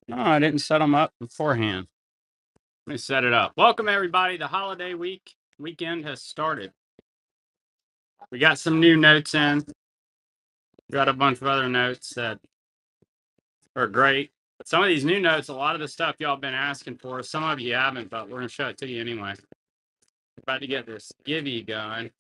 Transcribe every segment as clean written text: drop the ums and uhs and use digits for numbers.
No, I didn't set them up beforehand. Let me set it up. Welcome everybody. The holiday weekend has started. We got some new notes in. We got a bunch of other notes that are great. But some of these new notes, a lot of the stuff y'all been asking for. Some of you haven't, but we're gonna show it to you anyway. About to get this givey going.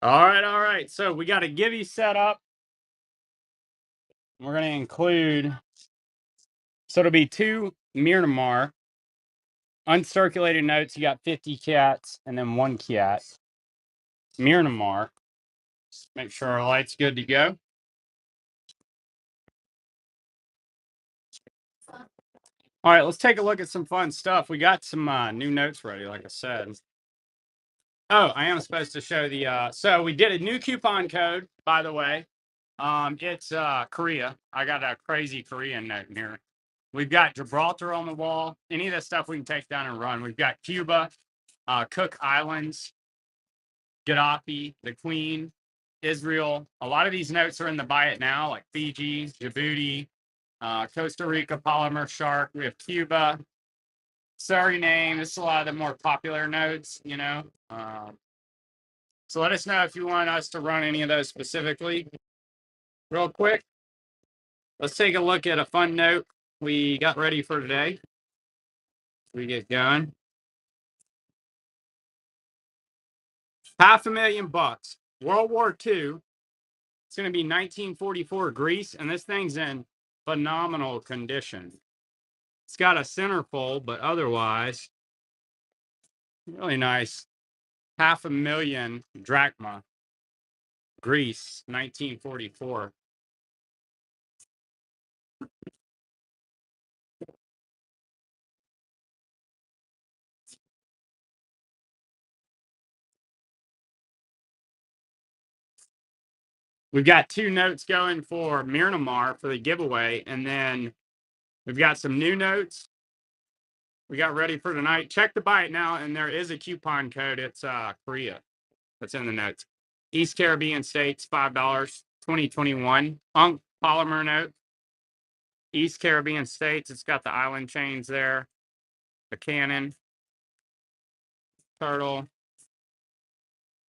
All right, all right. So we got a givey set up. We're gonna include, so it'll be 2 Myanmar uncirculated notes. You got 50 cats and then 1 cat. Myanmar. Make sure our light's good to go. All right, let's take a look at some fun stuff. We got some new notes ready, like I said. Oh, I am supposed to show the so we did a new coupon code, by the way. It's Korea. I got a crazy Korean note in here. We've got Gibraltar on the wall. Any of that stuff we can take down and run. We've got Cuba, Cook Islands, Gaddafi, the Queen, Israel. A lot of these notes are in the buy it now, like Fiji, Djibouti, Costa Rica, Polymer Shark. We have Cuba, Suriname. This is a lot of the more popular notes, you know. So let us know if you want us to run any of those specifically. Real quick, let's take a look at a fun note we got ready for today. We get going. $500,000. World War II. It's going to be 1944 Greece, and this thing's in phenomenal condition. It's got a centerfold, but otherwise, really nice. 500,000 drachma. Greece, 1944. We've got 2 notes going for Myanmar for the giveaway, and then we've got some new notes we got ready for tonight. Check the buy it now, and there is a coupon code. It's Korea. That's in the notes. East Caribbean states, $5, 2021. Unk polymer note. East Caribbean states. It's got the island chains there. The cannon, turtle,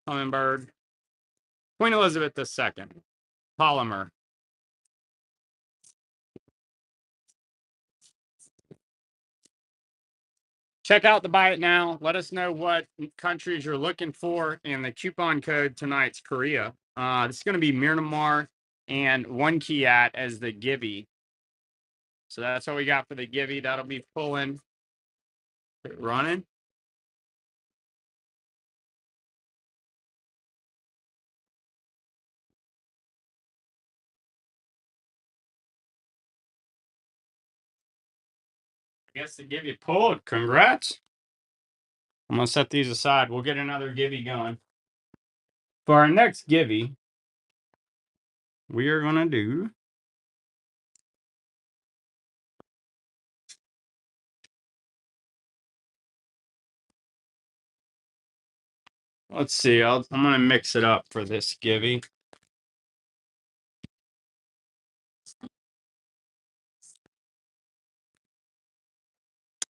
hummingbird. Queen Elizabeth II. Polymer. Check out the buy it now. Let us know what countries you're looking for. And the coupon code tonight's Korea. This is going to be Myanmar and 1 Kiat as the givey. So that's what we got for the givey. That'll be pulling, running. I guess the givey pulled. Congrats. I'm going to set these aside. We'll get another givey going. For our next givey, we are going to do let's see. I'm going to mix it up for this givey.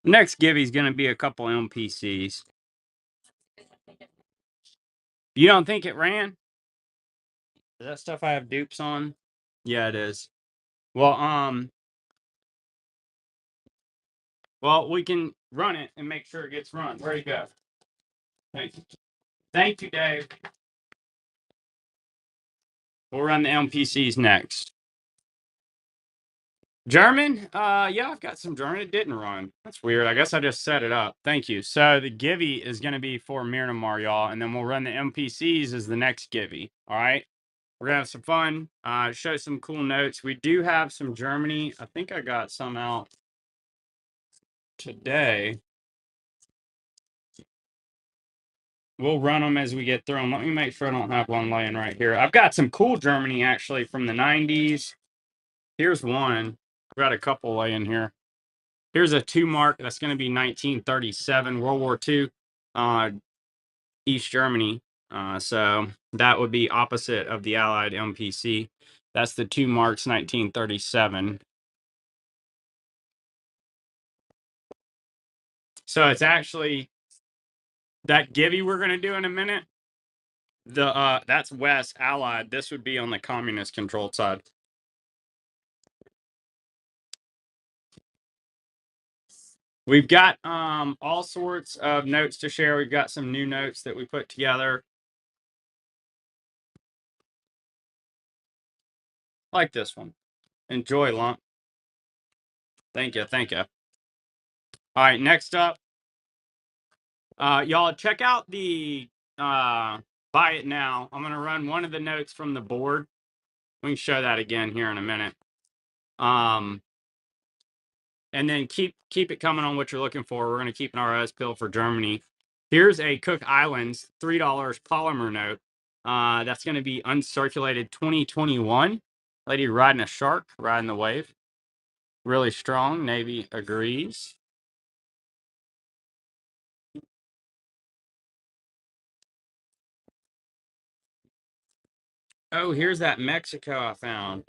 Next givey is going to be a couple MPCs. You don't think it ran? Is that stuff I have dupes on? Yeah, it is. Well, we can run it and make sure it gets run. Where'd it go? Thank you. Thank you, Dave. We'll run the MPCs next. German? Yeah, I've got some German. It didn't run. That's weird. I guess I just set it up. Thank you. So the givey is going to be for Myanmar, y'all, and then we'll run the MPCs as the next givey. All right. We're gonna have some fun. Show some cool notes. We do have some Germany. I think I got some out today. We'll run them as we get through them. Let me make sure I don't have one laying right here. I've got some cool Germany actually from the 90s. Here's one. I've got a couple laying here. Here's a 2 mark. That's going to be 1937, World War II, East Germany. So that would be opposite of the Allied MPC. That's the 2 marks, 1937. So it's actually that Givy we're going to do in a minute. That's West Allied. This would be on the communist controlled side. We've got all sorts of notes to share. We've got some new notes that we put together. Like this one. Enjoy, Lump. Thank you. Thank you. All right, next up. Y'all check out the buy it now. I'm gonna run one of the notes from the board. We can show that again here in a minute. And then keep it coming on what you're looking for. We're gonna keep an RS pill for Germany. Here's a Cook Islands $3 polymer note. That's gonna be uncirculated 2021. Lady riding a shark, riding the wave. Really strong. Navy agrees. Oh, here's that Mexico I found.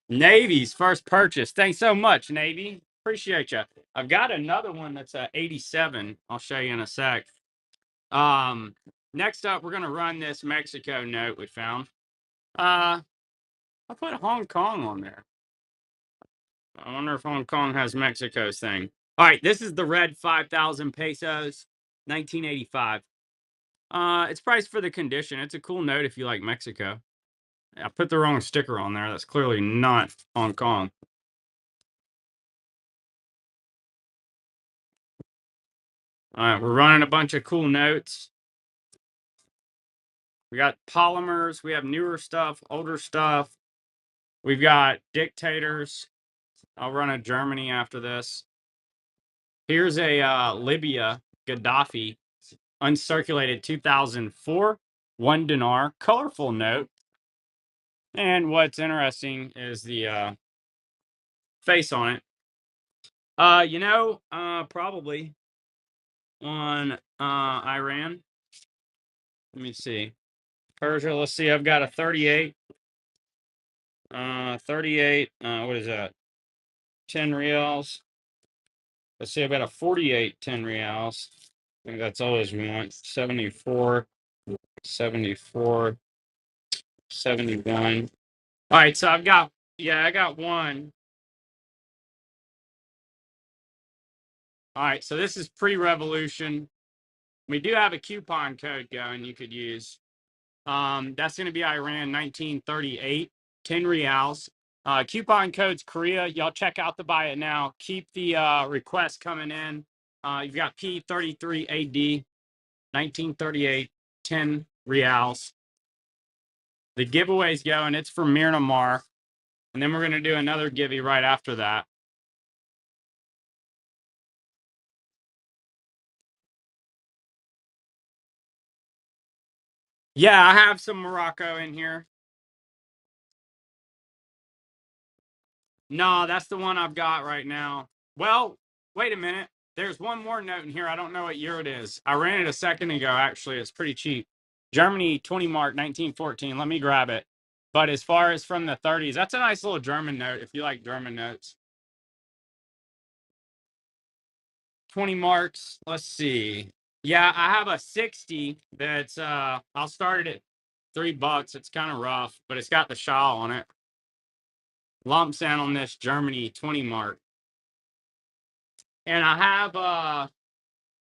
Navy's first purchase. Thanks so much, Navy. Appreciate you. I've got another one that's a 87. I'll show you in a sec. Next up, we're gonna run this Mexico note we found. I put Hong Kong on there. I wonder if Hong Kong has Mexico's thing. All right, this is the red 5,000 pesos, 1985. It's priced for the condition. It's a cool note if you like Mexico. I put the wrong sticker on there. That's clearly not Hong Kong. All right, we're running a bunch of cool notes. We got polymers. We have newer stuff, older stuff. We've got dictators. I'll run a Germany after this. Here's a Libya Gaddafi uncirculated 2004 1 dinar colorful note. And what's interesting is the face on it. Probably on Iran. Let me see. Persia, let's see. I've got a 38. 38. What is that? 10 reals. Let's see. I've got a 48 10 reals. I think that's always we want. 74, 74, 71. All right. So I got one. All right. So this is pre-revolution. We do have a coupon code going you could use. That's going to be Iran 1938, 10 reals. Coupon code's Korea. Y'all check out the buy it now. Keep the requests coming in. You've got P33AD, 1938, 10 reals. The giveaway's going. It's for Myanmar. And then we're going to do another giveaway right after that. Yeah, I have some Morocco in here. No, that's the one I've got right now. Well, wait a minute. There's one more note in here. I don't know what year it is. I ran it a second ago, actually. It's pretty cheap. Germany 20 mark 1914. Let me grab it. But as far as from the 30s, that's a nice little German note if you like German notes. 20 marks. Let's see. Yeah, I have a 60 that's I'll start it at $3. It's kind of rough, but it's got the shawl on it. Lump sum on this Germany 20 mark. And I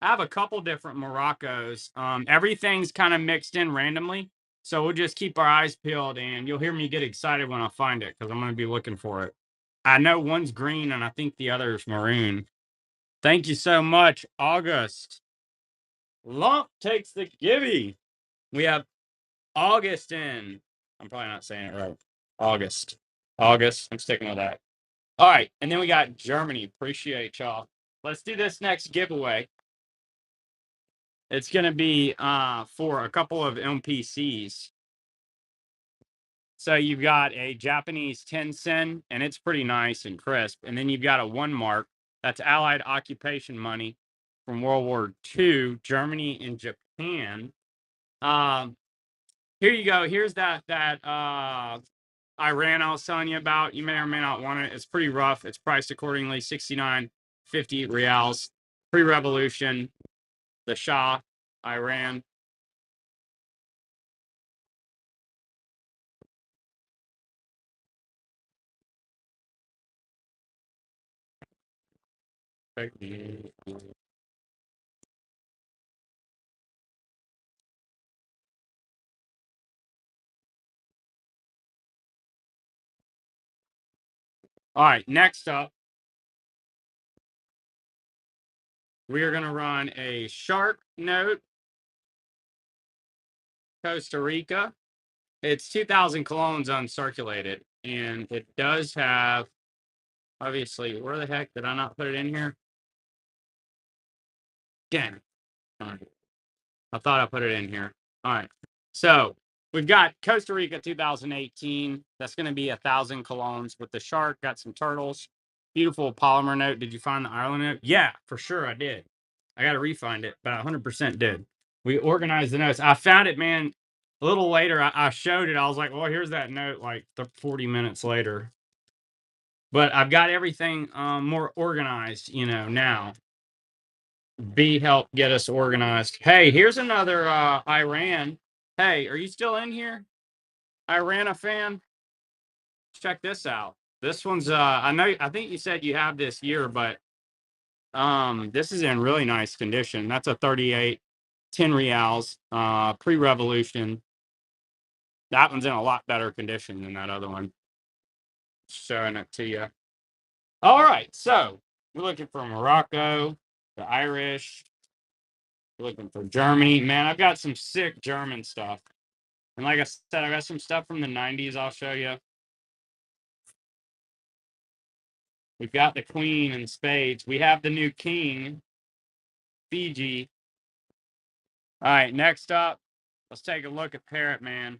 have a couple different Moroccos. Everything's kind of mixed in randomly. So we'll just keep our eyes peeled and you'll hear me get excited when I find it because I'm going to be looking for it. I know one's green and I think the other is maroon. Thank you so much, August. Lump takes the givey. We have Augustin. I'm probably not saying it right. August. August. I'm sticking with that. All right. And then we got Germany. Appreciate y'all. Let's do this next giveaway. It's going to be for a couple of MPCs. So you've got a Japanese 10 sen, and it's pretty nice and crisp. And then you've got a 1 mark. That's Allied occupation money from World War II, Germany and Japan. Here you go. Here's that Iran I was telling you about. You may or may not want it. It's pretty rough. It's priced accordingly. 69.50 reals. Pre-revolution. The Shah, Iran. All right. Next up, we are going to run a shark note, Costa Rica. It's 2,000 colones uncirculated, and it does have, obviously, where the heck did I not put it in here? Again, I thought I put it in here. All right. So we've got Costa Rica 2018. That's going to be 1,000 colones with the shark. Got some turtles. Beautiful polymer note. Did you find the Ireland note? Yeah, for sure I did. I got to refind it, but I 100% did. We organized the notes. I found it, man. A little later, I showed it. I was like, well, here's that note like 40 minutes later. But I've got everything more organized, now. B help get us organized. Hey, here's another Iran. Hey, are you still in here? Iran a fan? Check this out. This one's I think you said you have this year, but this is in really nice condition. That's a 38, 10 reals, pre-revolution. That one's in a lot better condition than that other one. Showing it to you. All right, so we're looking for Morocco, the Irish. We're looking for Germany. Man, I've got some sick German stuff. And like I said, I got some stuff from the 90s I'll show you. We've got the Queen in spades. We have the new King, Fiji. All right, next up, let's take a look at Parrot Man.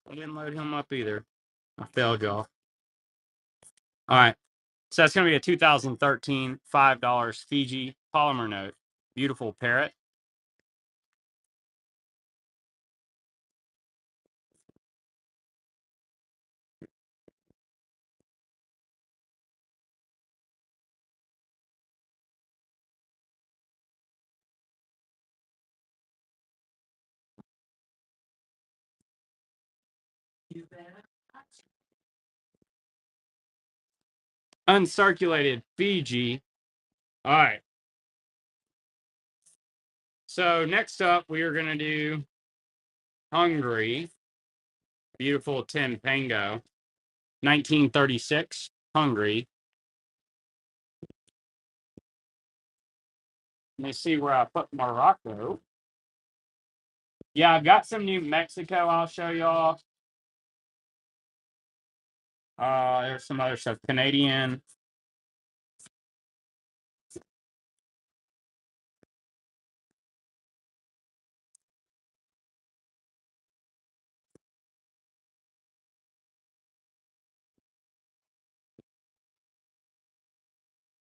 I didn't load him up either. I failed y'all. All right, so that's going to be a 2013 $5 Fiji polymer note. Beautiful parrot. Uncirculated Fiji. All right. So next up, we are going to do Hungary. Beautiful Tim Pango. 1936, Hungary. Let me see where I put Morocco. Yeah, I've got some New Mexico I'll show y'all. There's some other stuff. Canadian.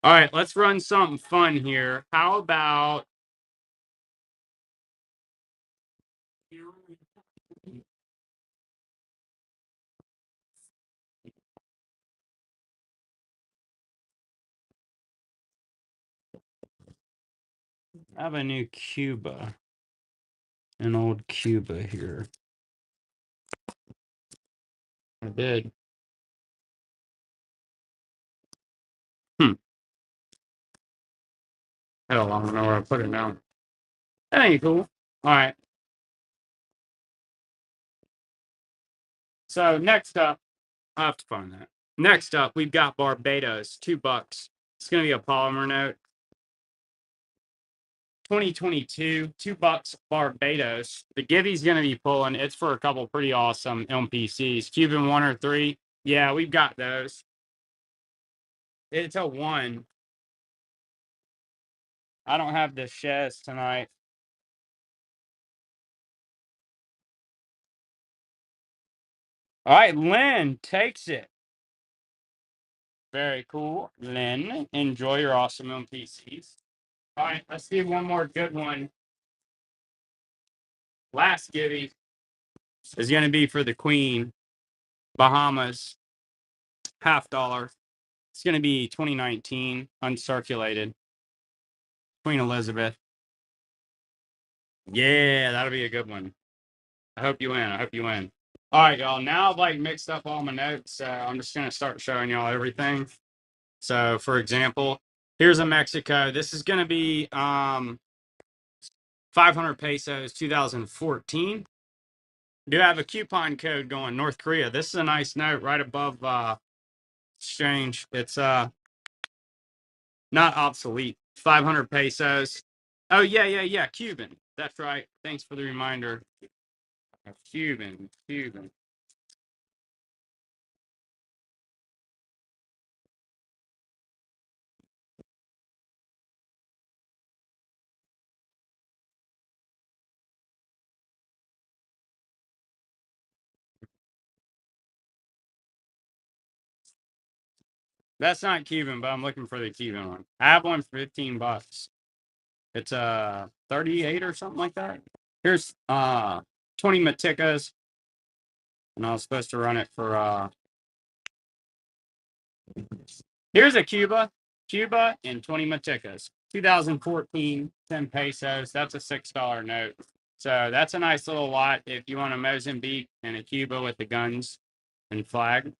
All right, let's run something fun here. How about I have a new Cuba, an old Cuba here. I did. Hell, I don't know where I put it now. That ain't cool. All right. So next up, I have to find that. Next up, we've got Barbados, $2. It's gonna be a polymer note. 2022, $2 Barbados. The Gibby's going to be pulling. It's for a couple pretty awesome MPCs. Cuban 1 or 3. Yeah, we've got those. It's a 1. I don't have the Shez tonight. All right, Lynn takes it. Very cool. Lynn, enjoy your awesome MPCs. All right, let's see one more good one. Last Gibby is going to be for the Queen, Bahamas, $50. It's going to be 2019, uncirculated. Queen Elizabeth. Yeah, that'll be a good one. I hope you win. I hope you win. All right, y'all. Now I've like mixed up all my notes. So I'm just going to start showing y'all everything. So, for example, here's a Mexico. This is going to be 500 pesos, 2014. Do have a coupon code going North Korea. This is a nice note right above exchange. It's not obsolete. 500 pesos. Oh yeah. Cuban. That's right. Thanks for the reminder. Cuban. That's not Cuban, but I'm looking for the Cuban one. I have one for $15. It's 38 or something like that. Here's 20 Maticas, and I was supposed to run it for here's a Cuba and 20 Maticas. 2014, 10 pesos. That's a $6 note. So that's a nice little lot if you want a Mozambique and a Cuba with the guns and flag.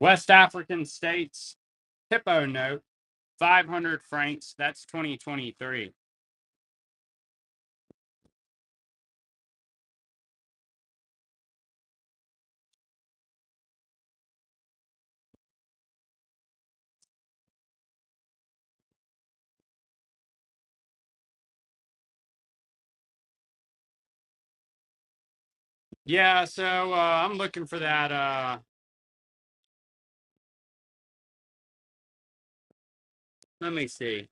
West African states, Hippo note, 500 francs. That's 2023. Yeah, so I'm looking for that. Let me see.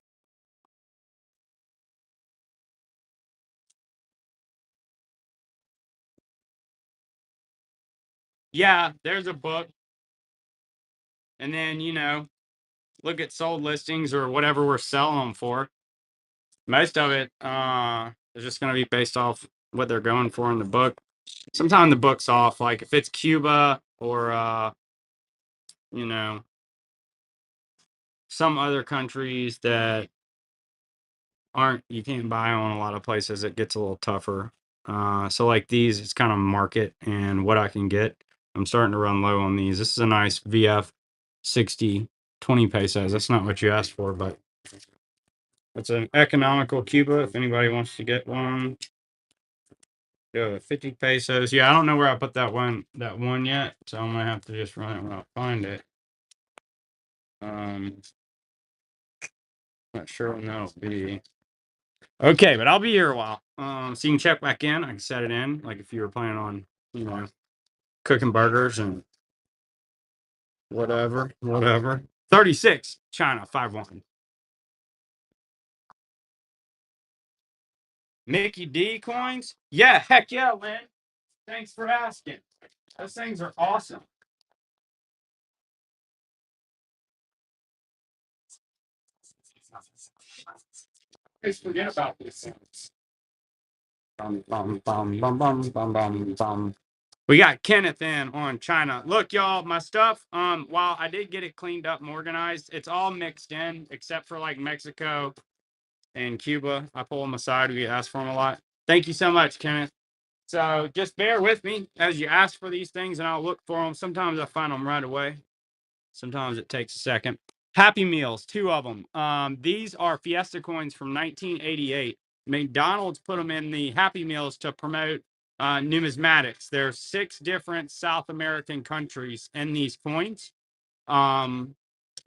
Yeah, there's a book. And then, look at sold listings or whatever we're selling them for. Most of it is just going to be based off what they're going for in the book. Sometimes the book's off. Like if it's Cuba or, you know, some other countries that aren't, you can't buy on a lot of places, it gets a little tougher. So like these, it's kind of market and what I can get. I'm starting to run low on these. This is a nice VF 60, 20 pesos. That's not what you asked for, but it's an economical Cuba if anybody wants to get one. Yeah, 50 pesos. Yeah, I don't know where I put that one yet, so I'm gonna have to just run it when I find it. Not sure when that'll be. Okay, but I'll be here a while. So you can check back in. I can set it in, like if you were planning on, cooking burgers and whatever. 36, China, 5-1. Mickey D coins? Yeah, heck yeah, Lynn. Thanks for asking. Those things are awesome. Please forget about these things. Bum, bum, bum, bum, bum, bum, bum, bum. We got Kenneth in on China. Look, y'all, my stuff, while I did get it cleaned up and organized, it's all mixed in except for like Mexico and Cuba. I pull them aside. We ask for them a lot. Thank you so much, Kenneth. So just bear with me as you ask for these things, and I'll look for them. Sometimes I find them right away. Sometimes it takes a second. Happy Meals, 2 of them. These are Fiesta coins from 1988. McDonald's put them in the Happy Meals to promote numismatics. There's 6 different South American countries in these coins, and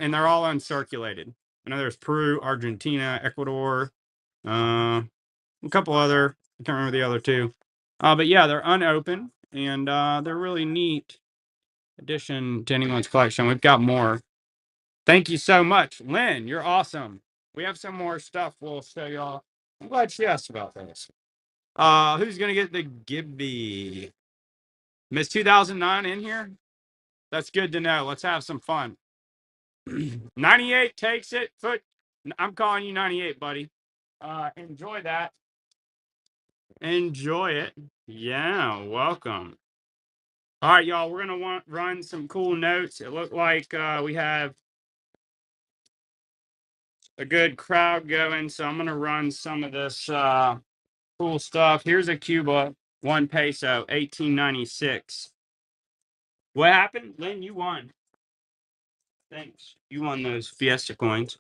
they're all uncirculated. I know there's Peru, Argentina, Ecuador, a couple other. I can't remember the other 2. But yeah, they're unopened, and they're really neat addition to anyone's collection. We've got more. Thank you so much. Lynn, you're awesome. We have some more stuff we'll show y'all. I'm glad she asked about this. Who's gonna get the Gibby? Miss 2009 in here? That's good to know. Let's have some fun. 98 takes it. I'm calling you 98, buddy. Enjoy that. Enjoy it. Yeah, welcome. All right, y'all. We're gonna run some cool notes. It looked like we have a good crowd going, so I'm gonna run some of this cool stuff. Here's a Cuba, 1 peso, 1896. What happened? Lynn, you won. Thanks. You won those Fiesta coins.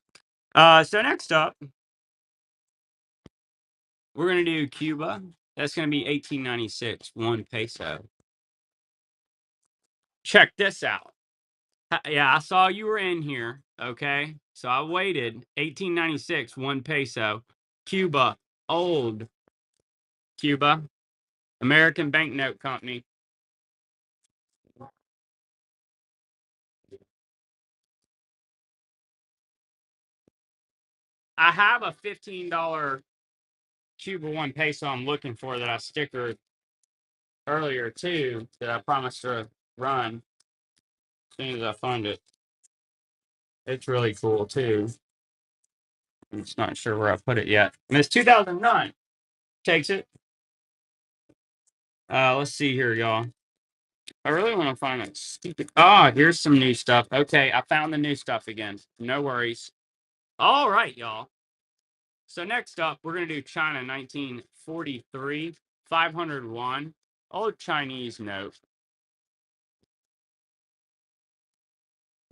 So next up, we're gonna do Cuba. That's gonna be 1896, 1 peso. Check this out. Yeah, I saw you were in here. Okay, so I waited. 1896, 1 peso. Cuba, old Cuba, American Banknote Company. I have a $15 Cuba 1 peso I'm looking for that I stickered earlier too, that I promised to run as soon as I find it. It's really cool too. I'm just not sure where I put it yet. And it's 2009. Takes it. Let's see here, y'all. I really want to find it. Stupid. Oh, here's some new stuff. Okay, I found the new stuff again. No worries. All right, y'all. So next up, we're gonna do China 1943, 501. Old Chinese note.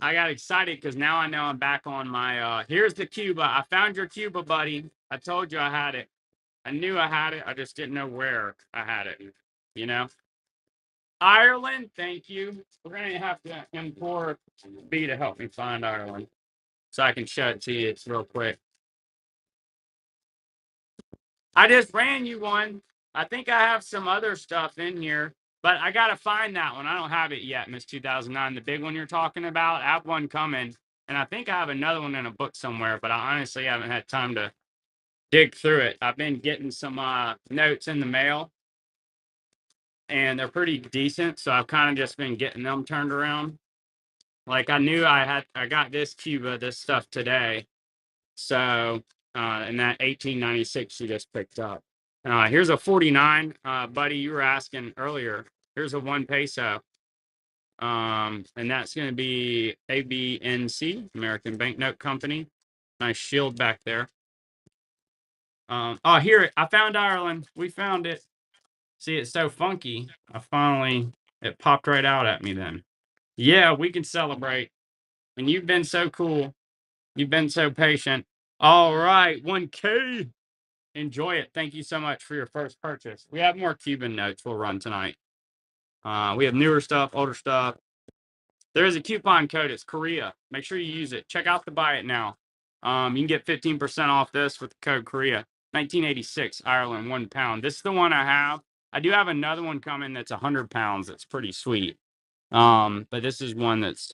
I got excited because now I know I'm back on my here's the Cuba. I found your Cuba, buddy. I told you I had it. I knew I had it. I just didn't know where I had it. You know? Ireland, thank you. We're gonna have to implore B to help me find Ireland. So I can show it to you. It's real quick. I just ran you one. I think I have some other stuff in here, but I gotta find that one. I don't have it yet, Miss 2009. The big one you're talking about. I have one coming. And I think I have another one in a book somewhere, but I honestly haven't had time to dig through it. I've been getting some notes in the mail, and they're pretty decent, so I've kind of just been getting them turned around. Like I knew I got this Cuba, this stuff today. So, and that 1896 you just picked up. Here's a 49, buddy. You were asking earlier. Here's a 1 peso. And that's going to be ABNC, American Banknote Company. Nice shield back there. Oh, here, I found Ireland. We found it. See, it's so funky. It popped right out at me then. Yeah, we can celebrate. And you've been so cool. You've been so patient. All right, 1K. Enjoy it. Thank you so much for your first purchase. We have more Cuban notes we'll run tonight. We have newer stuff, older stuff. There is a coupon code. It's Korea. Make sure you use it. Check out the buy it now. You can get 15% off this with the code Korea. 1986 Ireland, £1. This is the one I have. I do have another one coming that's 100 pounds. That's pretty sweet. But this is one that's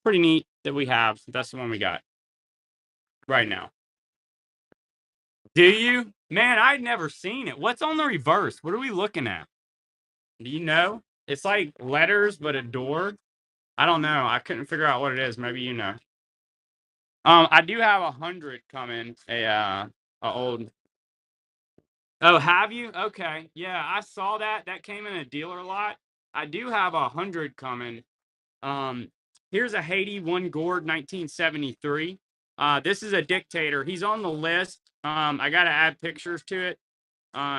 pretty neat that we have. That's the one we got right now. Do you? Man, I'd never seen it. What's on the reverse? What are we looking at? Do you know? It's like letters, but a door. I don't know. I couldn't figure out what it is. Maybe you know. I do have 100 coming. A old. Oh, have you? Okay. Yeah, I saw that. That came in a dealer lot. I do have 100 coming. Um, Here's a Haiti 1 gourd 1973. This is a dictator. He's on the list. I gotta add pictures to it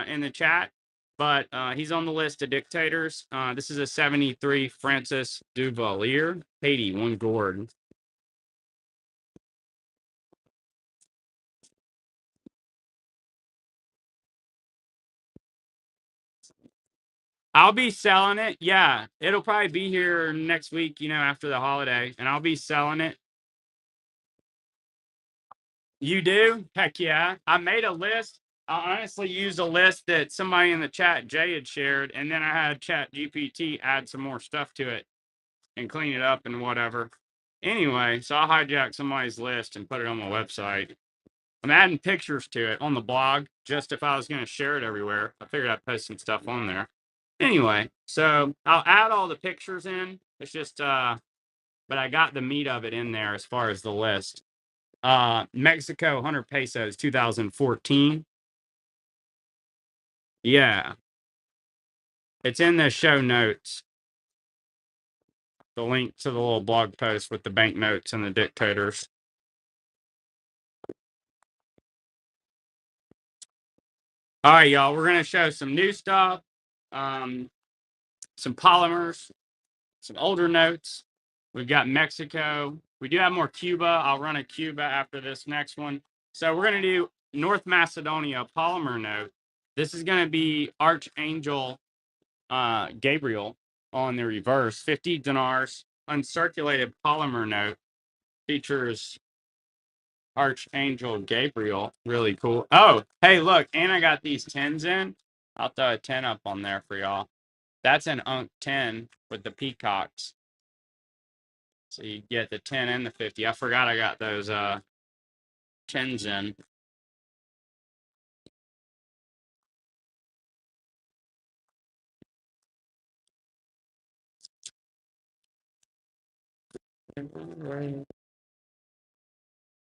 in the chat. but he's on the list of dictators. This is a 73 Francis Duvalier, Haiti, one gourd. I'll be selling it. Yeah, it'll probably be here next week, after the holiday, and I'll be selling it. You do? Heck yeah. I made a list. I honestly used a list that somebody in the chat, Jay, had shared, and then I had Chat GPT add some more stuff to it and clean it up and whatever. Anyway, so I hijacked somebody's list and put it on my website. I'm adding pictures to it on the blog, just if I was going to share it everywhere. I figured I'd post some stuff on there. Anyway, so I'll add all the pictures in. It's just, but I got the meat of it in there as far as the list. Mexico, 100 pesos, 2014. Yeah, it's in the show notes. The link to the little blog post with the banknotes and the dictators. All right, y'all. We're gonna show some new stuff, some polymers, some older notes. We've got Mexico. We do have more Cuba. I'll run a Cuba after this next one. So we're gonna do North Macedonia polymer note. This is gonna be Archangel Gabriel on the reverse. 50 dinars, uncirculated polymer note. Features Archangel Gabriel. Really cool. Oh, hey, look, and I got these 10s in. I'll throw a 10 up on there for y'all. That's an Unk 10 with the peacocks. So you get the 10 and the 50. I forgot I got those 10s in.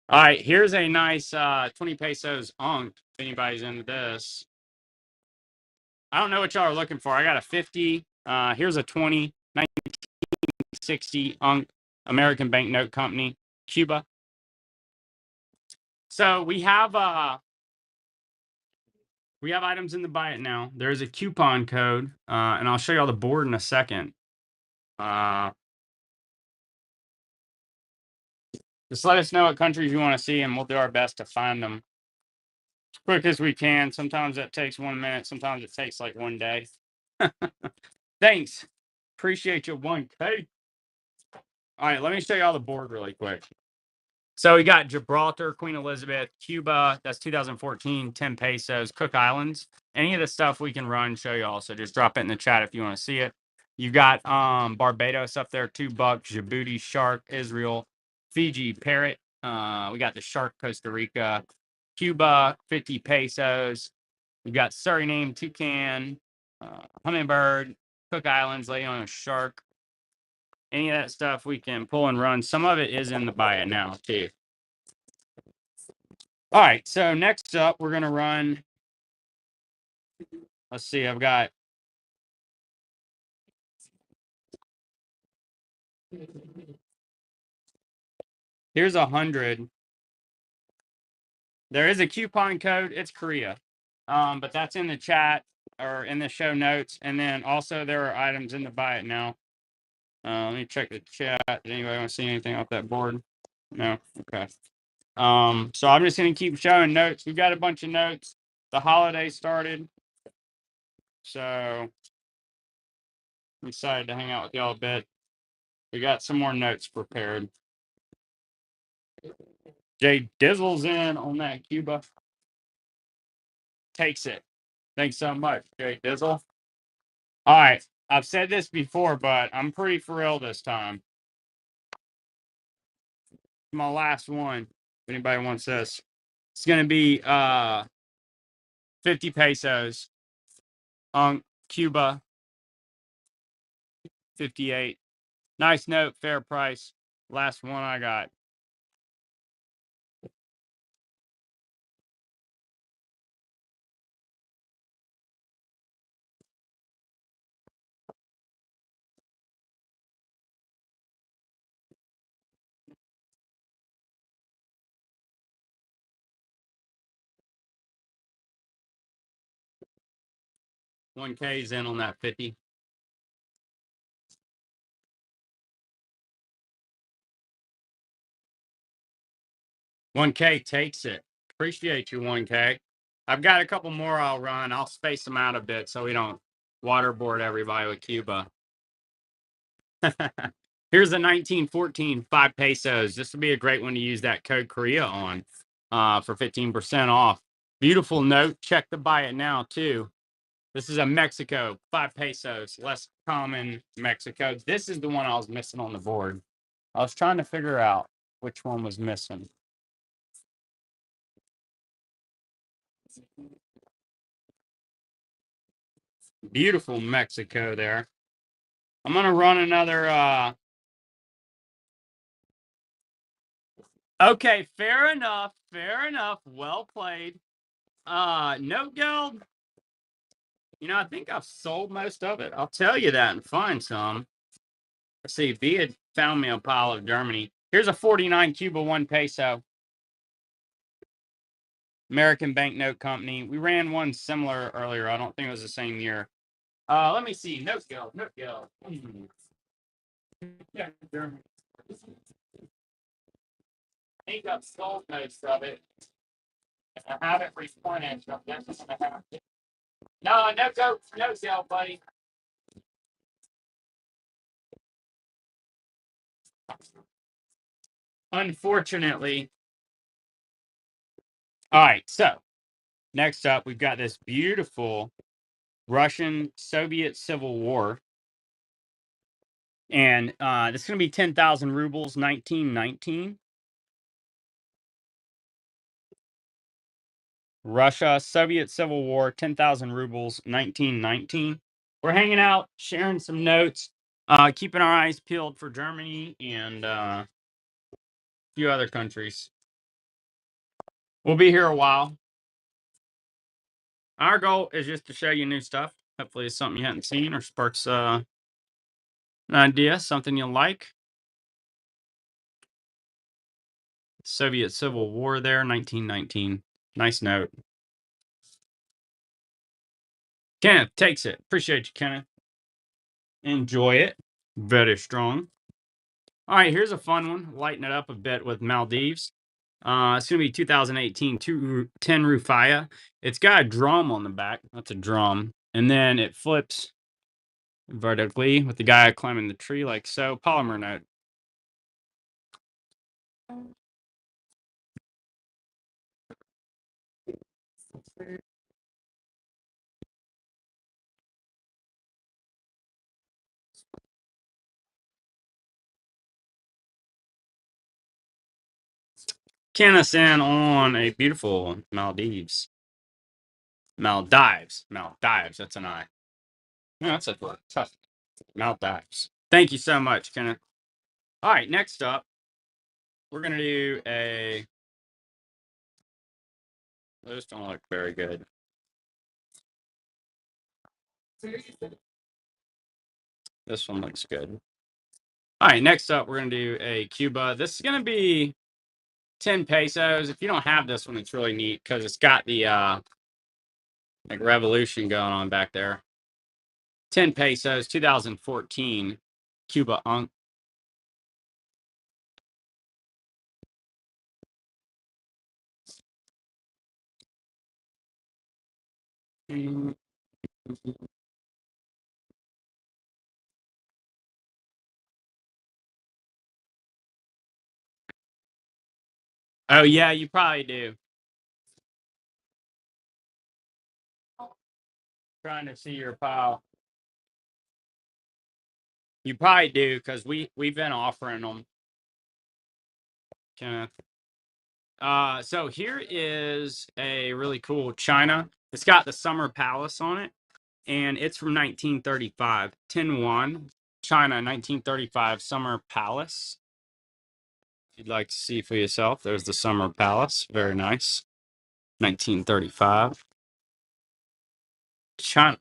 All right, here's a nice 20 pesos Unk, if anybody's into this. I don't know what y'all are looking for. I got a 50. Here's a 20, 1960 Unk, American Banknote Company, Cuba. So we have items in the buy it now. There's a coupon code, and I'll show you all the board in a second. Just let us know what countries you want to see, and we'll do our best to find them as quick as we can. Sometimes that takes 1 minute. Sometimes it takes like 1 day. Thanks. Appreciate you, 1K. All right, let me show you all the board really quick. So we got Gibraltar, Queen Elizabeth, Cuba, that's 2014, 10 pesos, Cook Islands. Any of the stuff we can run, show you all. So just drop it in the chat if you want to see it. You got Barbados up there, $2, Djibouti, Shark, Israel, Fiji, Parrot. We got the Shark, Costa Rica, Cuba, 50 pesos. We got Suriname, Toucan, Hummingbird, Cook Islands, Leona, Shark. Any of that stuff we can pull and run. Some of it is in the buy it now too. All right, so next up we're gonna run. Let's see, I've got here's 100. There is a coupon code. It's Korea, but that's in the chat or in the show notes. And then also there are items in the buy it now. Let me check the chat. Did anybody want to see anything off that board? No. Okay. So I'm just gonna keep showing notes. We've got a bunch of notes. The holiday started, so I'm excited to hang out with y'all a bit. We got some more notes prepared. Jay Dizzle's in on that Cuba. Takes it. Thanks so much, Jay Dizzle. All right. I've said this before, but I'm pretty for real this time. My last one. If anybody wants this, it's gonna be 50 pesos on Cuba. 58. Nice note, fair price. Last one I got. 1K is in on that 50. 1K takes it. Appreciate you, 1K. I've got a couple more I'll run. I'll space them out a bit so we don't waterboard everybody with Cuba. Here's a 1914, 5 pesos. This would be a great one to use that code Korea on for 15% off. Beautiful note. Check to buy it now, too. This is a Mexico, 5 pesos. Less common Mexico. This is the one I was missing on the board. I was trying to figure out which one was missing. Beautiful Mexico there. I'm going to run another. Okay, fair enough. Fair enough. Well played. Note Guild. You know, I think I've sold most of it. I'll tell you that and find some. Let's see. V had found me a pile of Germany. Here's a 49 Cuba 1 peso. American Banknote Company. We ran one similar earlier. I don't think it was the same year. Let me see. Note Guild. Note Guild. Yeah, Germany. I think I've sold most of it. I haven't replenished. I'm definitely gonna have to. No, no Guild, buddy. Unfortunately. All right, so next up, we've got this beautiful Russian-Soviet Civil War. And this is going to be 10,000 rubles, 1919. Russia, Soviet Civil War, 10,000 rubles, 1919. We're hanging out, sharing some notes, keeping our eyes peeled for Germany and a few other countries. We'll be here a while. Our goal is just to show you new stuff. Hopefully it's something you hadn't seen or sparks an idea, something you like. Soviet Civil War there, 1919. Nice note. Kenneth takes it. Appreciate you, Kenneth. Enjoy it. Very strong. All right, here's a fun one. Lighten it up a bit with Maldives. It's going to be 2018 10 Rufia. It's got a drum on the back. That's a drum. And then it flips vertically with the guy climbing the tree like so. Polymer note. Kenneth in on a beautiful Maldives. Maldives. That's an I. No, that's a tough. Maldives. Thank you so much, Kenneth. All right, next up, we're going to do a. Those don't look very good. This one looks good. All right, next up, we're going to do a Cuba. This is going to be 10 pesos. If you don't have this one, it's really neat because it's got the like revolution going on back there. 10 pesos, 2014, Cuba Unk. Oh, yeah, you probably do. Trying to see your pile. You probably do because we've been offering them. Kenneth. So here is a really cool China. It's got the Summer Palace on it, and it's from 1935. 10-1, China, 1935 Summer Palace. If you'd like to see for yourself, there's the Summer Palace. Very nice. 1935. China.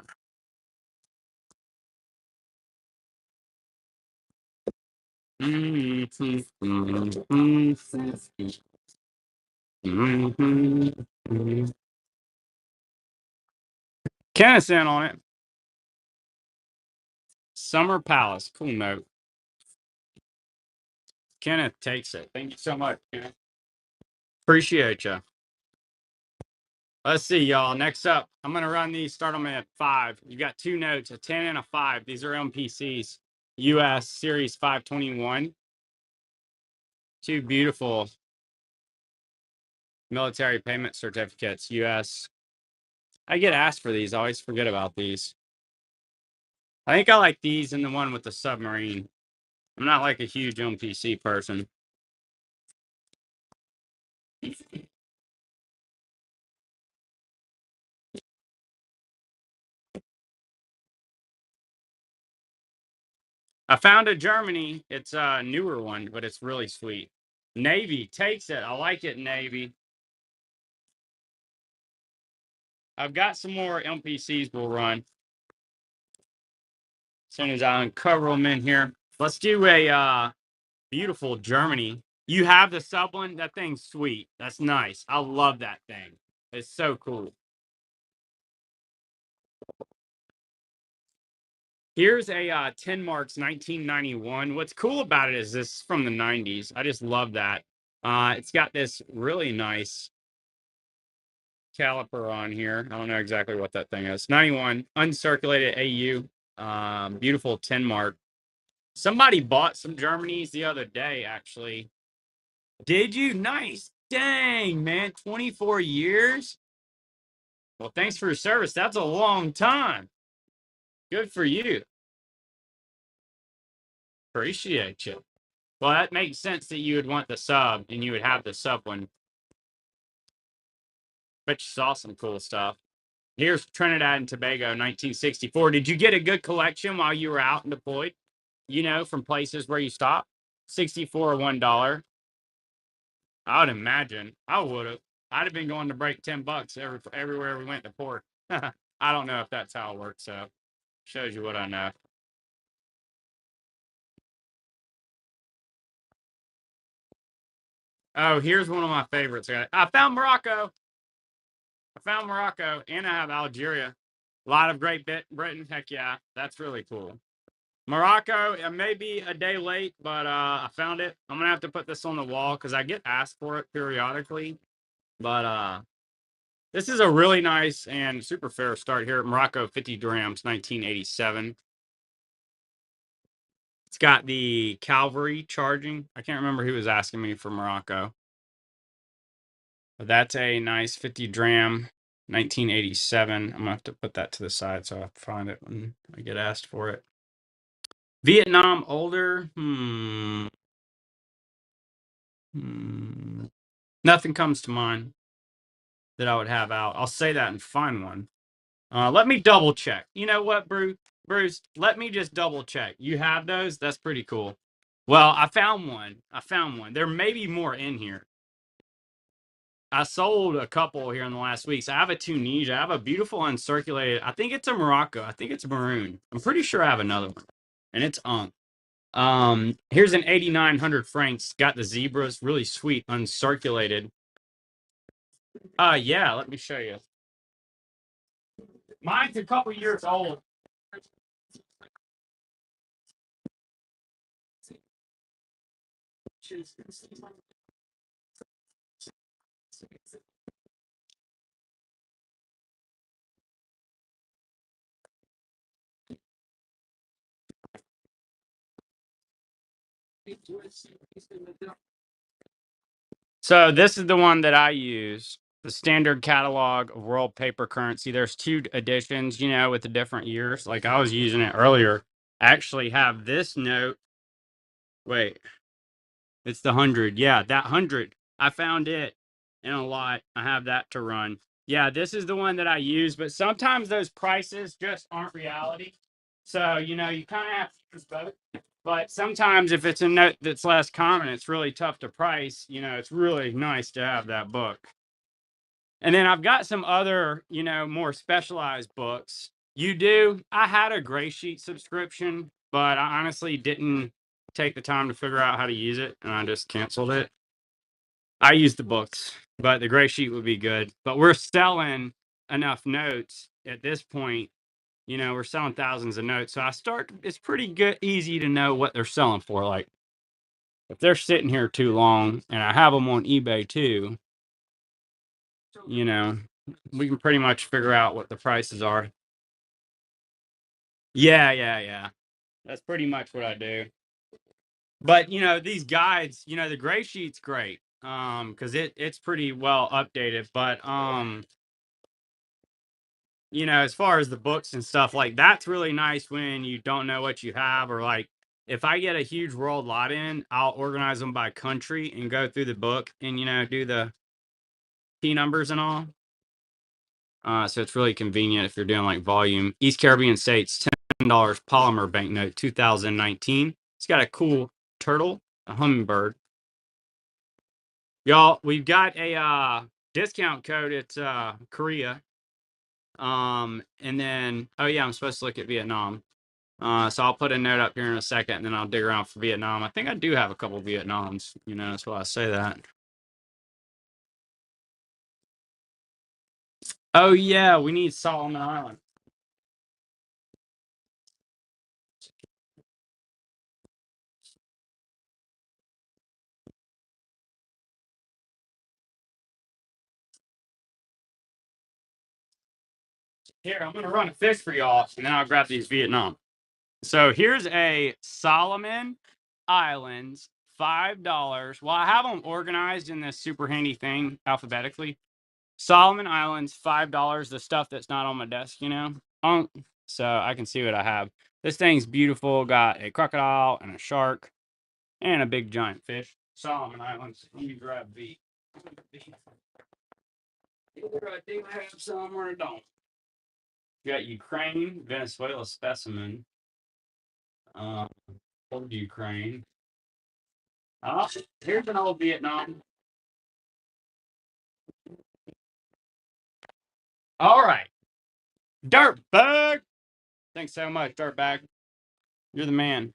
Kenneth's in on it. Summer Palace. Cool note. Kenneth takes it. Thank you so much, Kenneth. Appreciate you. Let's see, y'all. Next up, I'm going to run these, start them at 5. You got 2 notes, a 10 and a 5. These are MPCs, US Series 521. 2 beautiful military payment certificates, US. I get asked for these. I always forget about these. I think I like these and the one with the submarine. I'm not like a huge MPC person. I found a Germany. It's a newer one, but it's really sweet. Navy takes it. I like it, Navy. I've got some more MPCs we'll run as soon as I uncover them in here. Let's do a beautiful Germany. You have the sub one? That thing's sweet. That's nice. I love that thing. It's so cool. Here's a 10 marks 1991. What's cool about it is this is from the 90s. I just love that. It's got this really nice caliper on here. I don't know exactly what that thing is. 91 uncirculated AU. Beautiful 10 mark. Somebody bought some Germanys the other day, actually. Did you? Nice. Dang, man. 24 years? Well, thanks for your service. That's a long time. Good for you. Appreciate you. Well, that makes sense that you would want the sub and you would have the sub one. Bet you saw some cool stuff. Here's Trinidad and Tobago, 1964. Did you get a good collection while you were out and deployed? You know, from places where you stopped? 64 or $1. I would imagine. I would have. I'd have been going to break $10 everywhere we went to port. I don't know if that's how it works, so shows you what I know. Oh, here's one of my favorites. I found Morocco. I found Morocco, and I have Algeria. A lot of Great Britain. Heck yeah, that's really cool. Morocco, it may be a day late, but I found it. I'm gonna have to put this on the wall because I get asked for it periodically. But this is a really nice and super fair start here at Morocco, 50 dirhams, 1987. It's got the Calvary charging. I can't remember who was asking me for Morocco. But that's a nice 50 dram, 1987. I'm gonna have to put that to the side so I find it when I get asked for it. Vietnam older. Nothing comes to mind that I would have out. I'll say that and find one. Let me double check. You know what, Bruce? Bruce, let me just double check. You have those? That's pretty cool. Well, I found one. There may be more in here. I sold a couple here in the last week. So I have a Tunisia. I have a beautiful uncirculated. I think it's a Morocco. I think it's maroon. I'm pretty sure I have another one. And it's on. Here's an 8,900 francs. Got the zebras. Really sweet. Uncirculated. Yeah, let me show you. Mine's a couple years old. So this is the one that I use. The standard catalog of world paper currency. There's 2 editions, you know, with the different years. Like I was using it earlier. I actually have this note. Wait, it's the 100. Yeah, that 100. I found it in a lot. I have that to run. Yeah, this is the one that I use, but sometimes those prices just aren't reality. So, you know, you kind of have to use both. But sometimes if it's a note that's less common, it's really tough to price. You know, it's really nice to have that book. And then I've got some other, you know, more specialized books. You do? I had a Gray Sheet subscription, but I honestly didn't take the time to figure out how to use it, and I just canceled it. I use the books, but the Gray Sheet would be good. But we're selling enough notes at this point You know, we're selling thousands of notes. So it's pretty good, easy to know what they're selling for. Like if they're sitting here too long and I have them on eBay too, you know, we can pretty much figure out what the prices are. Yeah, yeah, yeah. That's pretty much what I do. But you know, these guides, you know, the gray sheet's great. Because it's pretty well updated. But you know, as far as the books and stuff, like that's really nice when you don't know what you have, or like if I get a huge world lot in, I'll organize them by country and go through the book and you know do the P numbers and all. So it's really convenient if you're doing like volume. East Caribbean States, $10 polymer banknote, 2019. It's got a cool turtle, a hummingbird. Y'all, we've got a discount code. It's Korea. And then oh yeah, I'm supposed to look at Vietnam. So I'll put a note up here in a second, and then I'll dig around for Vietnam. I think I do have a couple Vietnams. You know, that's why I say that. Oh yeah, we need Solomon Island. Here, I'm gonna run a fish for y'all, and then I'll grab these Vietnam. So here's a Solomon Islands, $5. Well, I have them organized in this super handy thing alphabetically. Solomon Islands, $5. The stuff that's not on my desk, you know. So I can see what I have. This thing's beautiful. Got a crocodile and a shark and a big giant fish. Solomon Islands. Let me grab the. Either I think I have some or I don't. You got Ukraine, Venezuela specimen. Uh, old Ukraine. Oh, here's an old Vietnam. All right. Dirtbag. Thanks so much, Dirtbag. You're the man.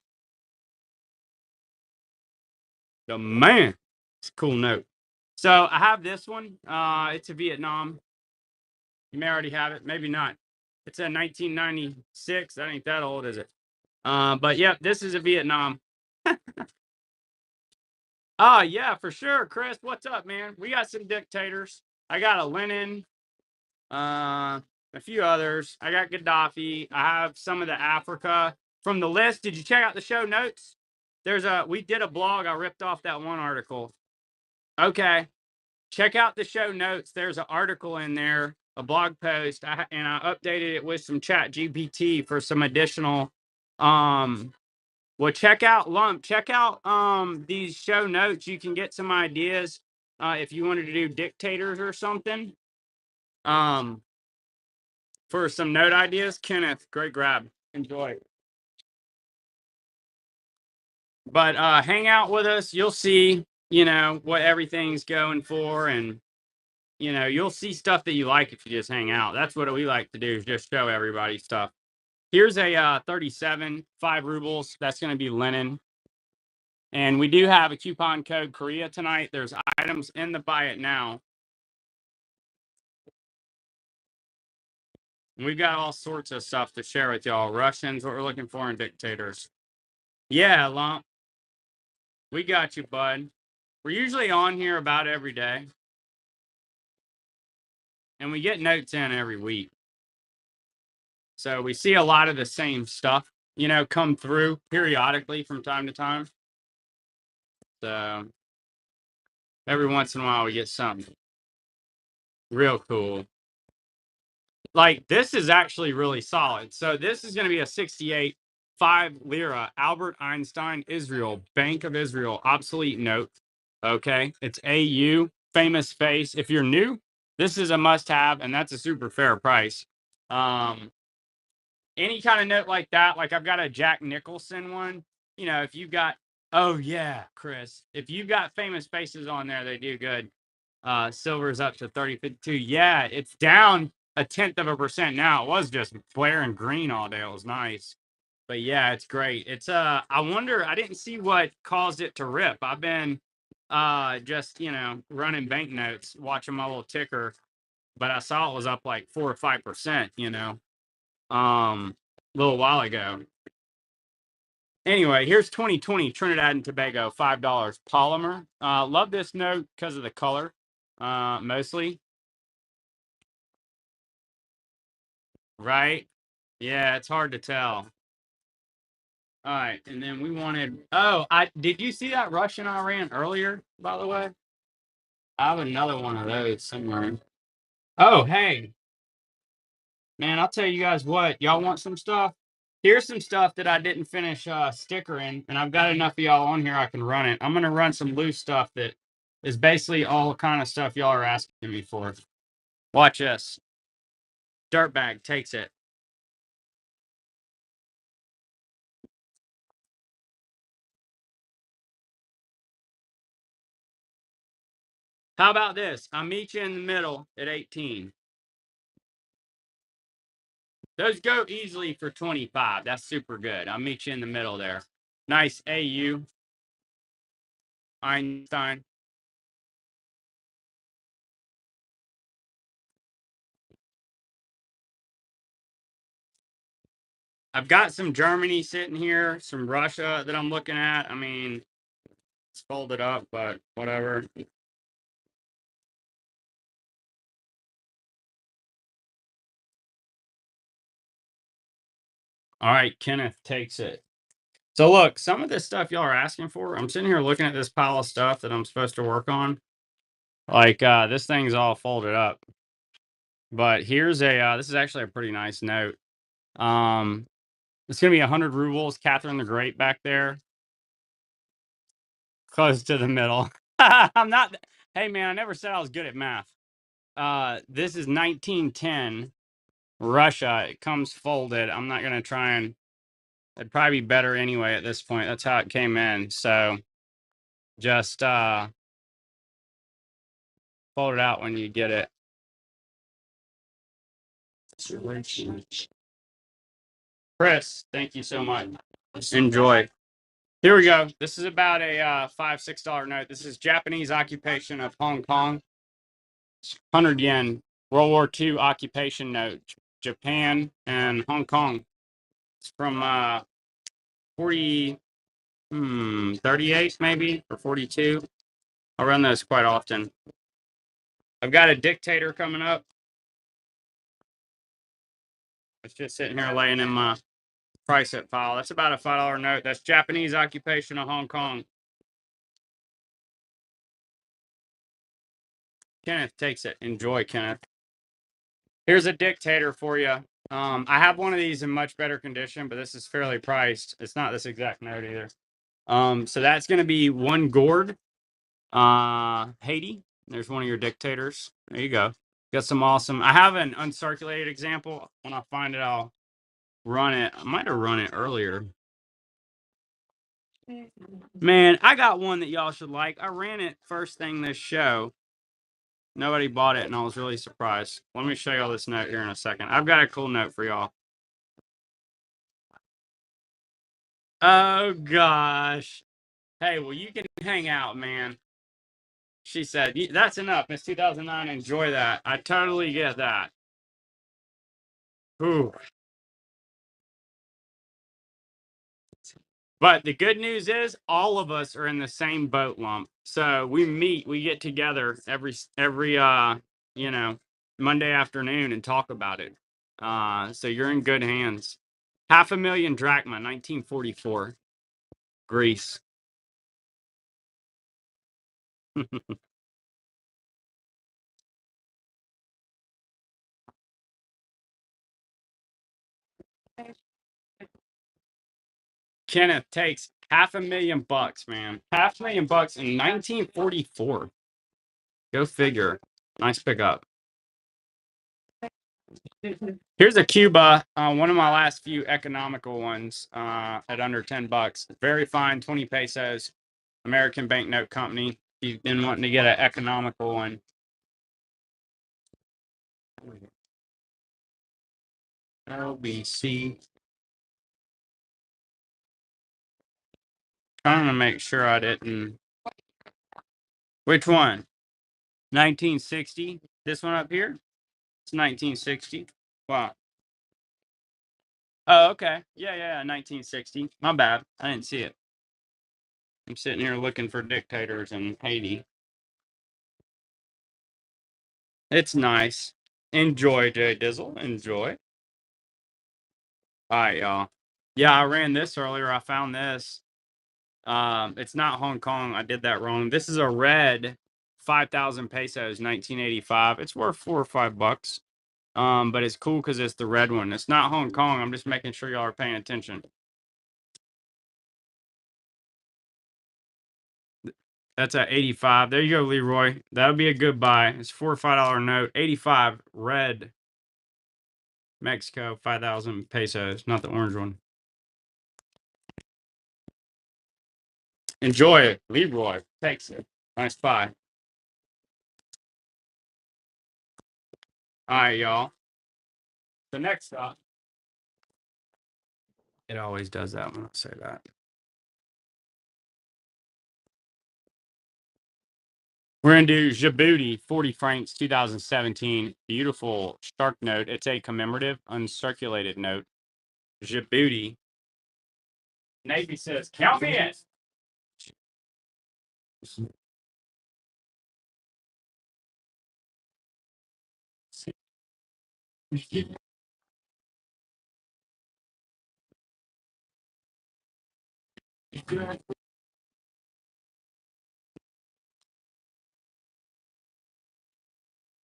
The man. It's a cool note. So I have this one. It's a Vietnam. You may already have it, maybe not. It's a 1996. That ain't that old, is it? But yeah, this is a Vietnam. Oh yeah, for sure, Chris. What's up, man? We got some dictators. I got a Lenin, a few others. I got Gaddafi. I have some of the Africa from the list. Did you check out the show notes? We did a blog. I ripped off that one article. Okay. Check out the show notes. There's an article in there, a blog post, and I updated it with some chat GPT for some additional well, check out Lump. Check out these show notes. You can get some ideas if you wanted to do dictators or something. For some note ideas, Kenneth, great grab. Enjoy. But hang out with us. You'll see, you know, what everything's going for, and you know, you'll see stuff that you like if you just hang out. That's what we like to do, is just show everybody stuff. Here's a 37, 5 rubles. That's going to be Lenin. And we do have a coupon code Korea tonight. There's items in the buy it now. And we've got all sorts of stuff to share with y'all. Russians, what we're looking for, and dictators. Yeah, Lump. We got you, bud. We're usually on here about every day. And we get notes in every week. So we see a lot of the same stuff, you know, come through periodically from time to time. So every once in a while we get something real cool. Like this is actually really solid. So this is going to be a 68 5 lira Albert Einstein Israel Bank of Israel obsolete note. Okay, it's AU famous face. If you're new, this is a must have, and that's a super fair price. Any kind of note like that, like I've got a Jack Nicholson one. You know, if you've got, oh yeah, Chris, if you've got famous faces on there, they do good. Silver's up to 30.52. Yeah, it's down a tenth of a percent now. It was just blaring green all day. It was nice. But yeah, it's great. It's I wonder, I didn't see what caused it to rip. I've been just, you know, running banknotes, watching my little ticker, but I saw it was up like 4 or 5%, you know. a little while ago. Anyway, here's 2020 Trinidad and Tobago, $5 polymer. Love this note because of the color, mostly. Right? Yeah, it's hard to tell. All right, and then we wanted. Oh, I did you see that Russian I ran earlier? By the way, I have another one of those somewhere. Oh, hey, man, I'll tell you guys what. Y'all want some stuff? Here's some stuff that I didn't finish stickering, and I've got enough of y'all on here I can run it. I'm gonna run some loose stuff that is basically all kind of stuff y'all are asking me for. Watch this. Dirtbag takes it. How about this? I'll meet you in the middle at 18. Those go easily for 25. That's super good. I'll meet you in the middle there. Nice AU. Einstein. I've got some Germany sitting here, some Russia that I'm looking at. I mean, it's folded up, but whatever. All right, Kenneth takes it. So look, some of this stuff y'all are asking for, I'm sitting here looking at this pile of stuff that I'm supposed to work on. Like this thing's all folded up. But here's a this is actually a pretty nice note. It's gonna be 100 rubles, Catherine the Great back there, close to the middle. I'm not. Hey man, I never said I was good at math. This is 1910 Russia. It comes folded. I'm not gonna try and. It'd probably be better anyway at this point. That's how it came in. So just fold it out when you get it. Chris, thank you so much. Enjoy. Here we go. This is about a $5-6 note. This is Japanese occupation of Hong Kong. 100 yen. World War II occupation note. Japan and Hong Kong. It's from 38 maybe, or 42. I run those quite often. I've got a dictator coming up. It's just sitting here laying in my price set file. That's about a $5 note. That's Japanese occupation of Hong Kong. Kenneth takes it. Enjoy, Kenneth. Here's a dictator for you. I have one of these in much better condition, but this is fairly priced. It's not this exact note either. So that's going to be one gourd. Haiti. There's one of your dictators. There you go. Got some awesome. I have an uncirculated example. When I find it, I'll run it. I might have run it earlier. Man, I got one that y'all should like. I ran it first thing this show. Nobody bought it, and I was really surprised. Let me show y'all this note here in a second. I've got a cool note for y'all. Oh, gosh. Hey, well, you can hang out, man. She said, that's enough. It's 2009. Enjoy that. I totally get that. Ooh. But the good news is all of us are in the same boat lump. So we get together every Monday afternoon and talk about it. So you're in good hands. 500,000 drachma, 1944, Greece. Kenneth takes $500,000, man. $500,000 in 1944. Go figure. Nice pickup. Here's a Cuba, one of my last few economical ones at under $10. Very fine, 20 pesos. American Banknote Company. If you've been wanting to get an economical one. LBC. Trying to make sure I didn't. Which one? 1960. This one up here? It's 1960. Wow. Oh, okay. Yeah, 1960. My bad. I didn't see it. I'm sitting here looking for dictators in Haiti. It's nice. Enjoy, Jay Dizzle. Enjoy. All right, y'all. Yeah, I ran this earlier. I found this. It's not Hong Kong. I did that wrong. This is a red 5,000 pesos, 1985. It's worth $4 or $5. But it's cool because it's the red one. It's not Hong Kong. I'm just making sure y'all are paying attention. That's at 85. There you go, Leroy. That would be a good buy. It's $4 or $5 note. 85 red Mexico 5,000 pesos, not the orange one. Enjoy it. Leroy takes it. Nice buy. All right, y'all. The next up. It always does that when I say that. We're going to do Djibouti, 40 francs, 2017. Beautiful shark note. It's a commemorative, uncirculated note. Djibouti. Navy says, count me in.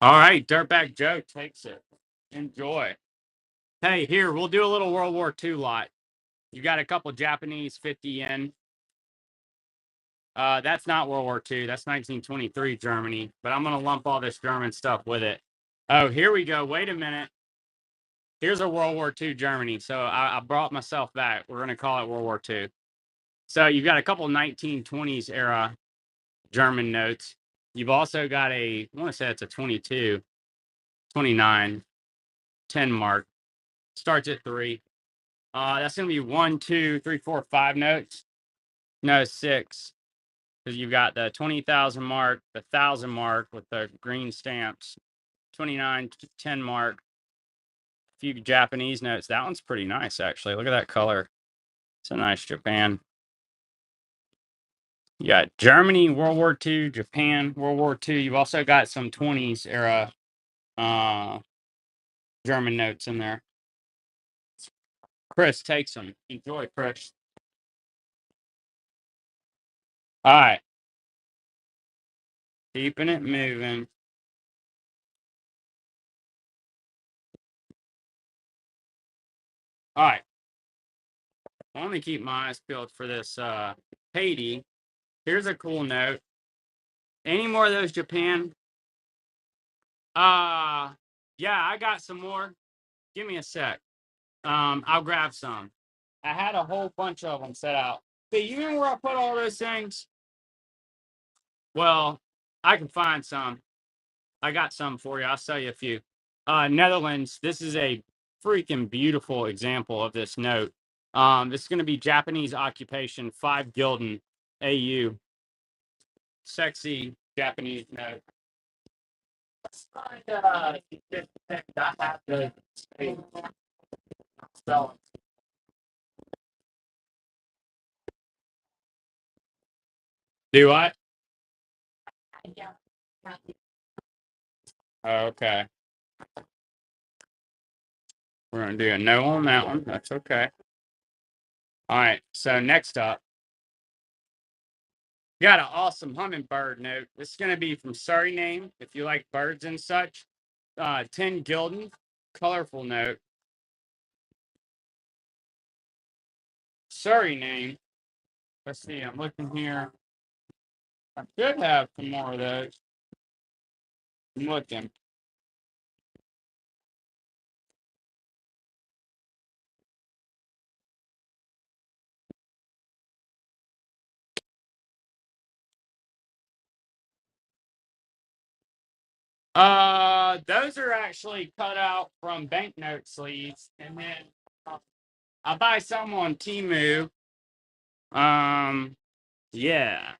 All right, Dirtbag Joe takes it. Enjoy. Hey, here, we'll do a little World War II lot. You got a couple Japanese 50 yen. That's not World War II. That's 1923 Germany. But I'm going to lump all this German stuff with it. Oh, here we go. Wait a minute. Here's a World War II Germany. So I brought myself back. We're going to call it World War II. So you've got a couple 1920s era German notes. You've also got I want to say it's a 22, 29, 10 mark. Starts at 3. That's going to be 1, 2, 3, 4, 5 notes. No, 6. Because you've got the 20,000 mark, the 1,000 mark with the green stamps, 29, 10 mark, a few Japanese notes. That one's pretty nice, actually. Look at that color. It's a nice Japan. You got Germany, World War II, Japan, World War II. You've also got some 20s era German notes in there. Chris takes them. Enjoy, Chris. All right. Keeping it moving. All right. Let me keep my eyes peeled for this Haiti. Here's a cool note. Any more of those Japan? Yeah, I got some more. Give me a sec. I'll grab some. I had a whole bunch of them set out. But you know where I put all those things? Well, I can find some. I got some for you. I'll sell you a few. Netherlands. This is a freaking beautiful example of this note. This is going to be Japanese occupation 5 gulden AU. Sexy Japanese note. I have the spelling. Do I? Okay. We're going to do a no on that one. That's okay. All right. So next up, got an awesome hummingbird note. This is going to be from Suriname. If you like birds and such, 10 gulden, colorful note. Suriname. Let's see. I'm looking here. I should have some more of those. I'm looking. Those are actually cut out from banknote sleeves, and then I buy some on Temu. Yeah.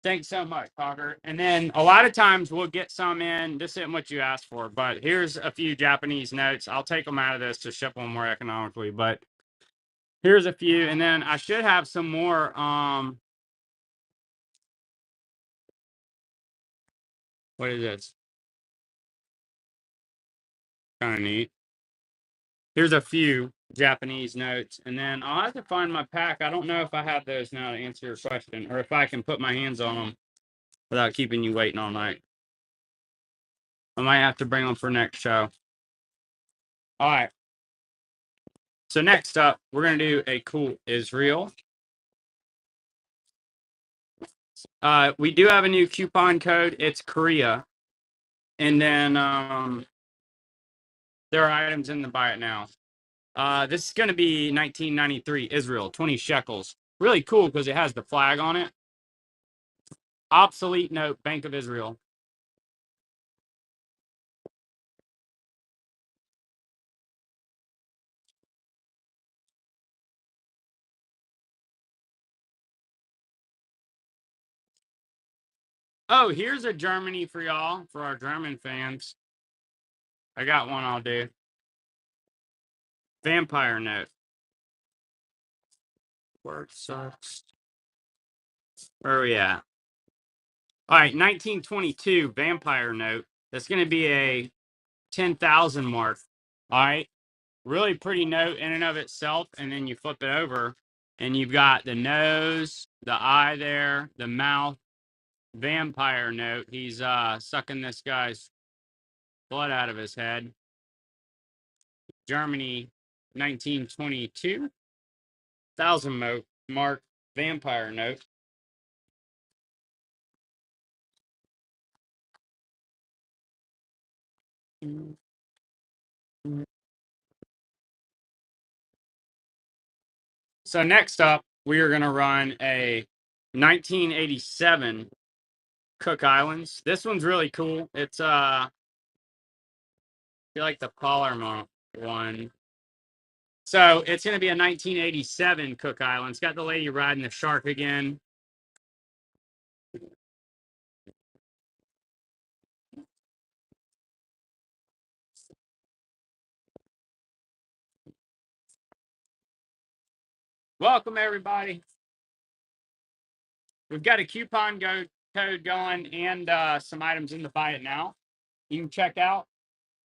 Thanks so much, Parker. And then a lot of times we'll get some in. This isn't what you asked for, but here's a few Japanese notes. I'll take them out of this to ship them more economically, but here's a few. And then I should have some more. What is this? Kind of neat. Here's a few Japanese notes. And then I'll have to find my pack. I don't know if I have those now to answer your question or if I can put my hands on them without keeping you waiting all night. I might have to bring them for next show. All right. So next up, we're going to do a cool Israel. We do have a new coupon code. It's Korea. And then there are items in the buy it now. This is going to be 1993 Israel, 20 shekels. Really cool because it has the flag on it. Obsolete note, Bank of Israel. Oh, here's a Germany for y'all, for our German fans. I got one I'll do. Vampire note. Word sucks. Where are we at? All right, 1922 vampire note. That's going to be a 10,000 mark. All right. Really pretty note in and of itself. And then you flip it over and you've got the nose, the eye there, the mouth, vampire note. He's sucking this guy's blood out of his head. Germany, 1922, 1,000 mark vampire note. So next up, we are going to run a 1987 Cook Islands. This one's really cool. It's I feel like the Palermo one. So it's going to be a 1987 Cook Islands. Got the lady riding the shark again. Welcome everybody. We've got a coupon code going and some items in the buy it now. You can check out.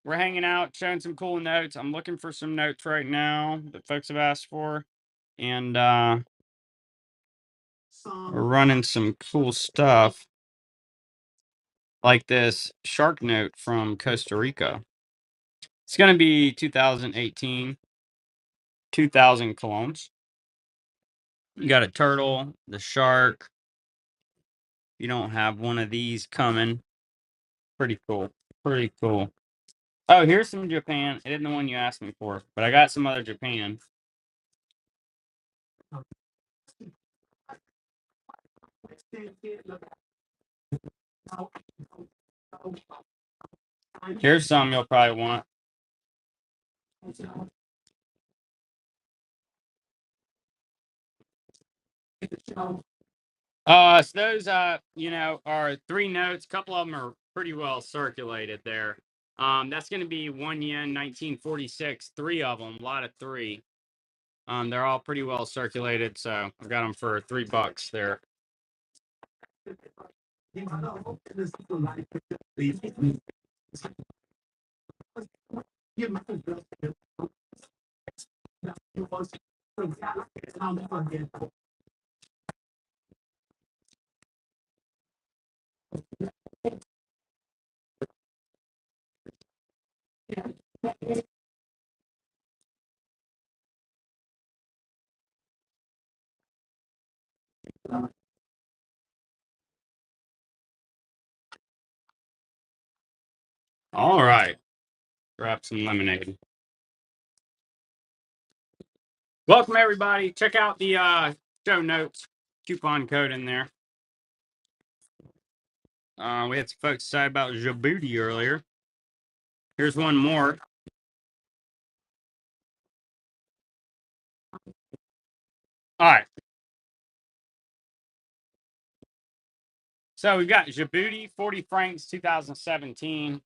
We're hanging out, showing some cool notes. I'm looking for some notes right now that folks have asked for. And we're running some cool stuff like this shark note from Costa Rica. It's going to be 2018, 2,000 colones. You got a turtle, the shark. You don't have one of these coming. Pretty cool. Pretty cool. Oh, here's some Japan. It isn't the one you asked me for, but I got some other Japan. Here's some you'll probably want. So those are three notes. A couple of them are pretty well circulated there. That's going to be 1 yen, 1946. Three of them, a lot of three. They're all pretty well circulated, so I've got them for $3 there. All right. Grab some lemonade. Welcome everybody. Check out the show notes coupon code in there. We had some folks say about Djibouti earlier. Here's one more. All right. So we've got Djibouti, 40 francs, 2017.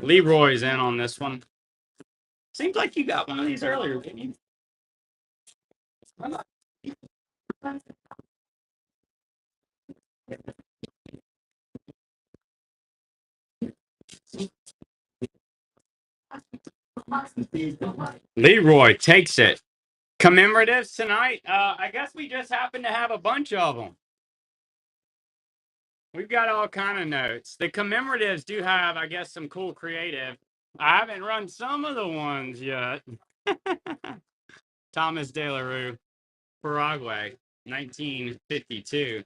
Leroy's in on this one. Seems like you got one of these earlier, didn't you? Leroy takes it. Commemoratives tonight. I guess we just happen to have a bunch of them. We've got all kind of notes. The commemoratives do have, I guess, some cool creative. I haven't run some of the ones yet. Thomas De La Rue, Paraguay, 1952.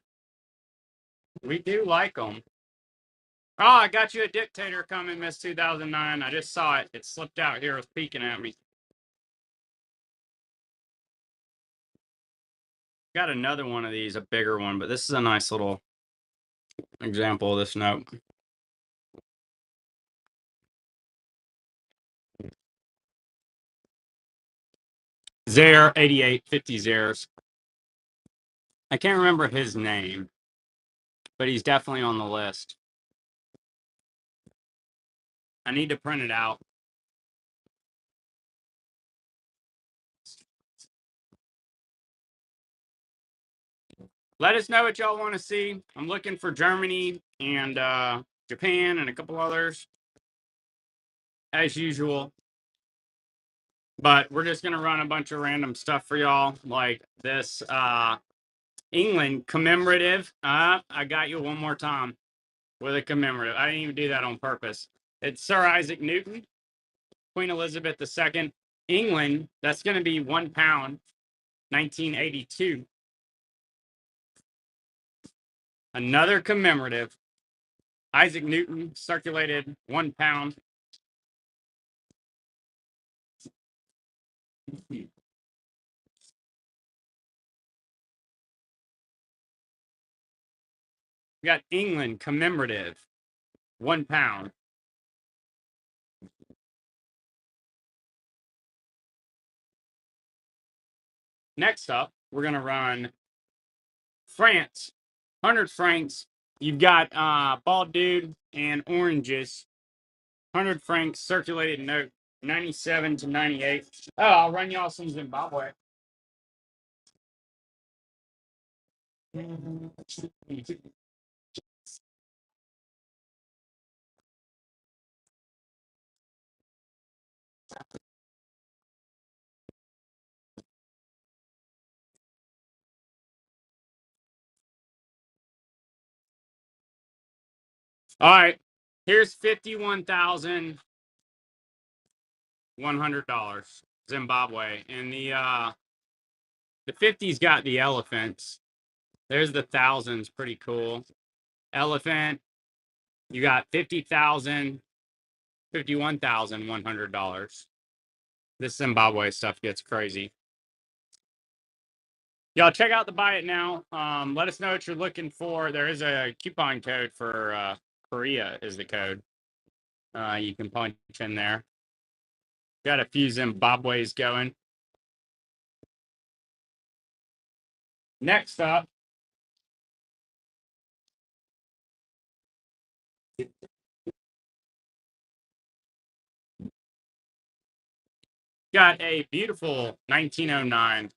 We do like them. Oh, I got you a dictator coming, Miss 2009. I just saw it. It slipped out here. It was peeking at me. Got another one of these, a bigger one, but this is a nice little example of this note. Zaire, 88, 50 Zaires. I can't remember his name, but he's definitely on the list. I need to print it out. Let us know what y'all want to see. I'm looking for Germany and Japan and a couple others, as usual. But we're just going to run a bunch of random stuff for y'all, like this England commemorative. I got you one more time with a commemorative. I didn't even do that on purpose. It's Sir Isaac Newton, Queen Elizabeth II. England, that's going to be £1, 1982. Another commemorative. Isaac Newton circulated £1. We got England commemorative, £1. Next up, we're going to run France, 100 francs. You've got Bald Dude and Oranges, 100 francs circulated note, 97 to 98. Oh, I'll run y'all some Zimbabwe. All right, here's $51,100 Zimbabwe, and the 50's got the elephants. There's the thousands, pretty cool. Elephant, you got $51,100. This Zimbabwe stuff gets crazy. Y'all check out the buy it now. Let us know what you're looking for. There is a coupon code for Korea is the code. You can punch in there. Got a few Zimbabwe's going. Next up, got a beautiful 1909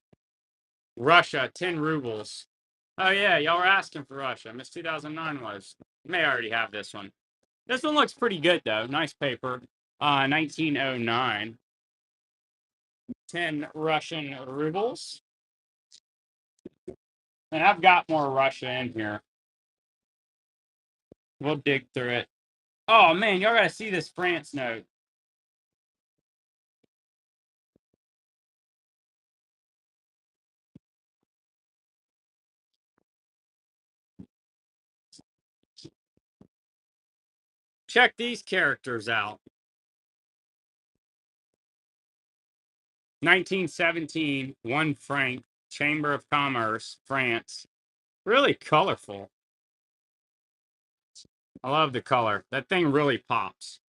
Russia, 10 rubles. Oh yeah, y'all were asking for Russia. Miss 2009 was. You may already have this one. This one looks pretty good though. Nice paper. 1909. 10 Russian rubles. And I've got more Russia in here. We'll dig through it. Oh man, y'all gotta see this France note. Check these characters out. 1917, 1 franc, Chamber of Commerce, France. Really colorful. I love the color. That thing really pops.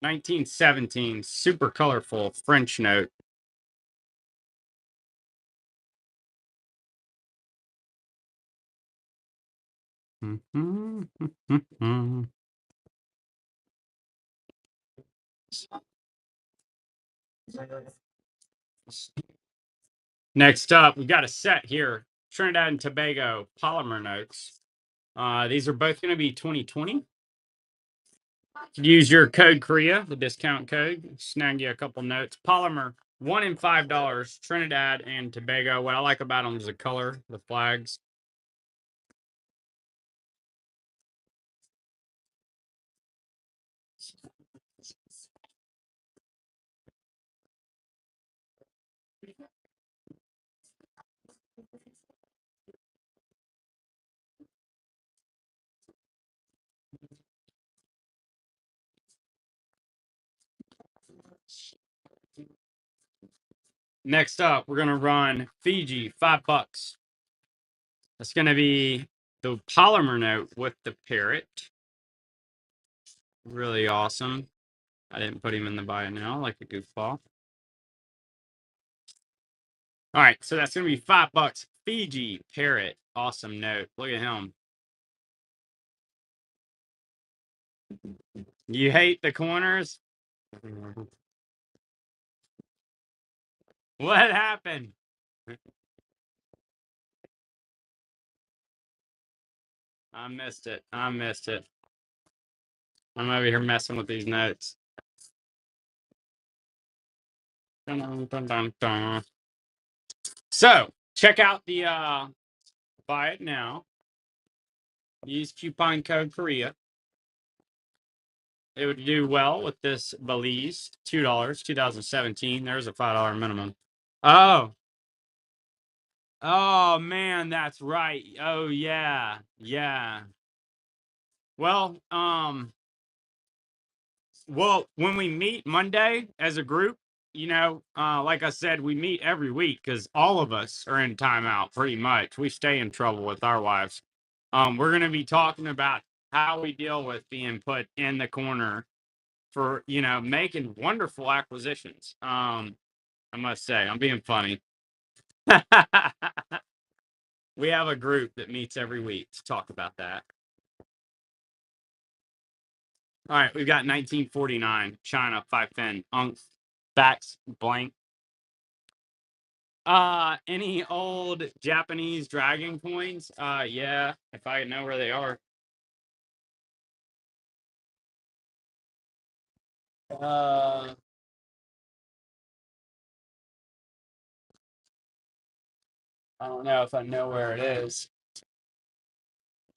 1917, super colorful French note. Next up, we've got a set here. Trinidad and Tobago polymer notes. These are both going to be 2020. Use your code Korea, the discount code. Snag you a couple notes. Polymer, $1 and $5. Trinidad and Tobago. What I like about them is the color, the flags. Next up, we're gonna run Fiji, $5. That's gonna be the polymer note with the parrot. Really awesome. I didn't put him in the bio now, like a goofball. All right, so that's gonna be $5. Fiji parrot, awesome note. Look at him. You hate the corners? What happened? I missed it. I missed it. I'm over here messing with these notes. Dun, dun, dun, dun. So check out the buy it now. Use coupon code Korea. It would do well with this Belize. $2, 2017. There's a $5 minimum. Oh. Oh man, that's right. Oh yeah. Yeah. Well, when we meet Monday as a group, like I said, we meet every week because all of us are in timeout pretty much. We stay in trouble with our wives. We're going to be talking about how we deal with being put in the corner for, making wonderful acquisitions. I must say, I'm being funny. We have a group that meets every week to talk about that. All right, we've got 1949 China 5 fin Unk backs blank. Any old Japanese dragon coins? Yeah, if I know where they are. I don't know if I know where it is.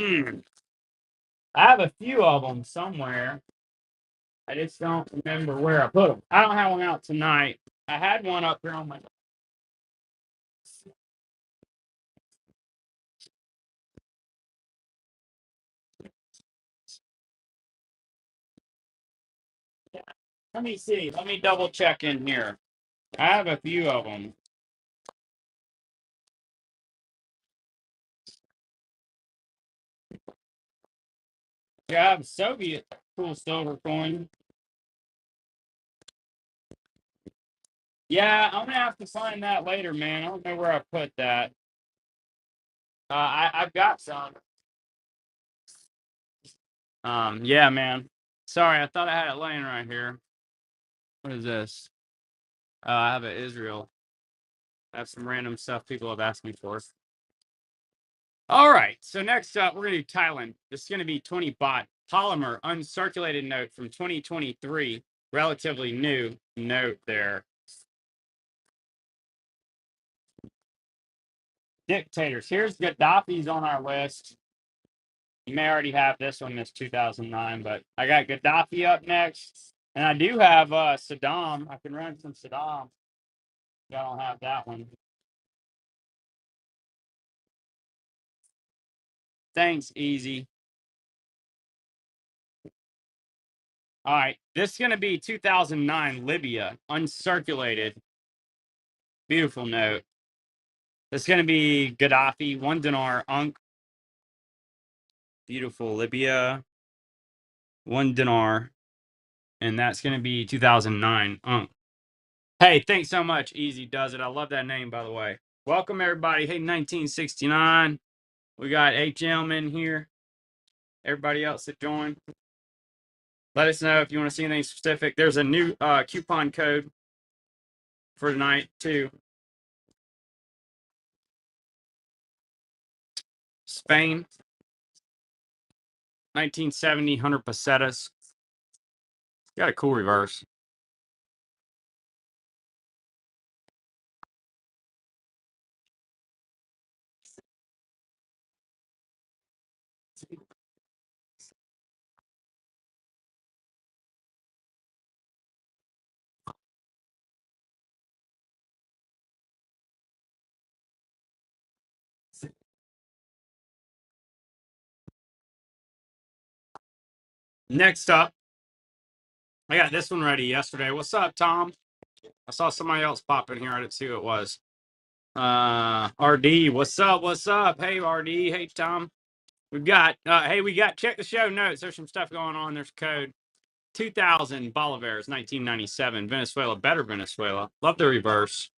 I have a few of them somewhere. I just don't remember where I put them. I don't have one out tonight. I had one up here on my. Let me see. Let me double check in here. I have a few of them. Yeah, I have a Soviet cool silver coin. Yeah, I'm gonna have to find that later, man. I don't know where I put that. I've got some. Yeah, man. Sorry, I thought I had it laying right here. What is this? I have an Israel. I have some random stuff people have asked me for. All right, so next up, we're gonna do Thailand. This is gonna be 20 baht polymer uncirculated note from 2023. Relatively new note there. Dictators. Here's Gaddafi's on our list. You may already have this one, this 2009, but I got Gaddafi up next. And I do have Saddam. I can run some Saddam. I don't have that one. Thanks, easy. All right, this is going to be 2009 Libya, uncirculated. Beautiful note. This is going to be Gaddafi, 1 dinar, Unk. Beautiful Libya. 1 dinar, and that's going to be 2009. Hey, thanks so much. Easy does it. I love that name, by the way. Welcome, everybody. Hey, 1969. We got HM in here. Everybody else that joined. Let us know if you want to see anything specific. There's a new coupon code for tonight, too. Spain, 1970, 100 pesetas. Got a cool reverse. Next up, I got this one ready yesterday. What's up, Tom? I saw somebody else pop in here. I didn't see who it was. RD, what's up? What's up? Hey, RD. Hey, Tom. We've got, check the show notes. There's some stuff going on. There's code 2000 Bolivars, 1997. Venezuela, better Venezuela. Love the reverse.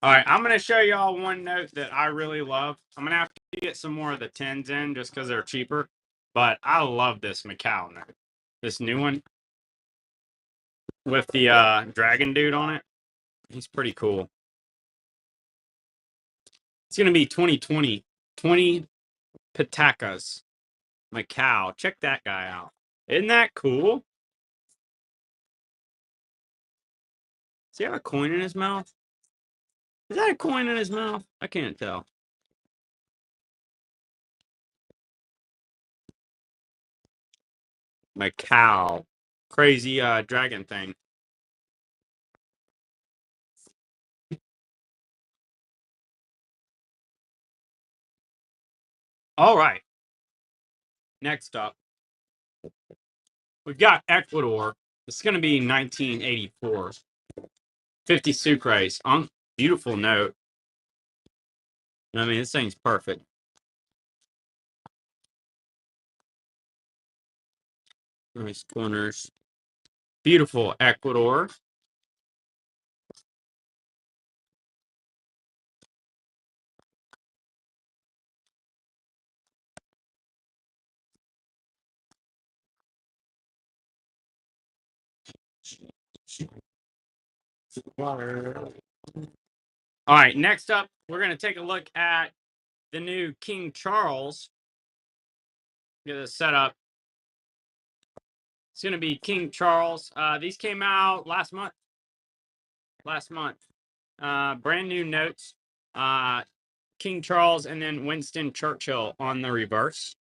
All right, I'm going to show y'all one note that I really love. I'm going to have to get some more of the 10s in just because they're cheaper. But I love this Macau note. This new one with the dragon dude on it. He's pretty cool. It's going to be 2020. 20 Patakas. Macau. Check that guy out. Isn't that cool? Does he have a coin in his mouth? Is that a coin in his mouth? I can't tell. Macau. Crazy dragon thing. All right. Next up, we've got Ecuador. It's going to be 1984. 50 Sucres. Beautiful note. I mean, this thing's perfect. Nice corners. Beautiful Ecuador. All right, next up, we're going to take a look at the new King Charles. Get this set up. It's going to be King Charles. These came out last month. Brand new notes. King Charles and then Winston Churchill on the reverse.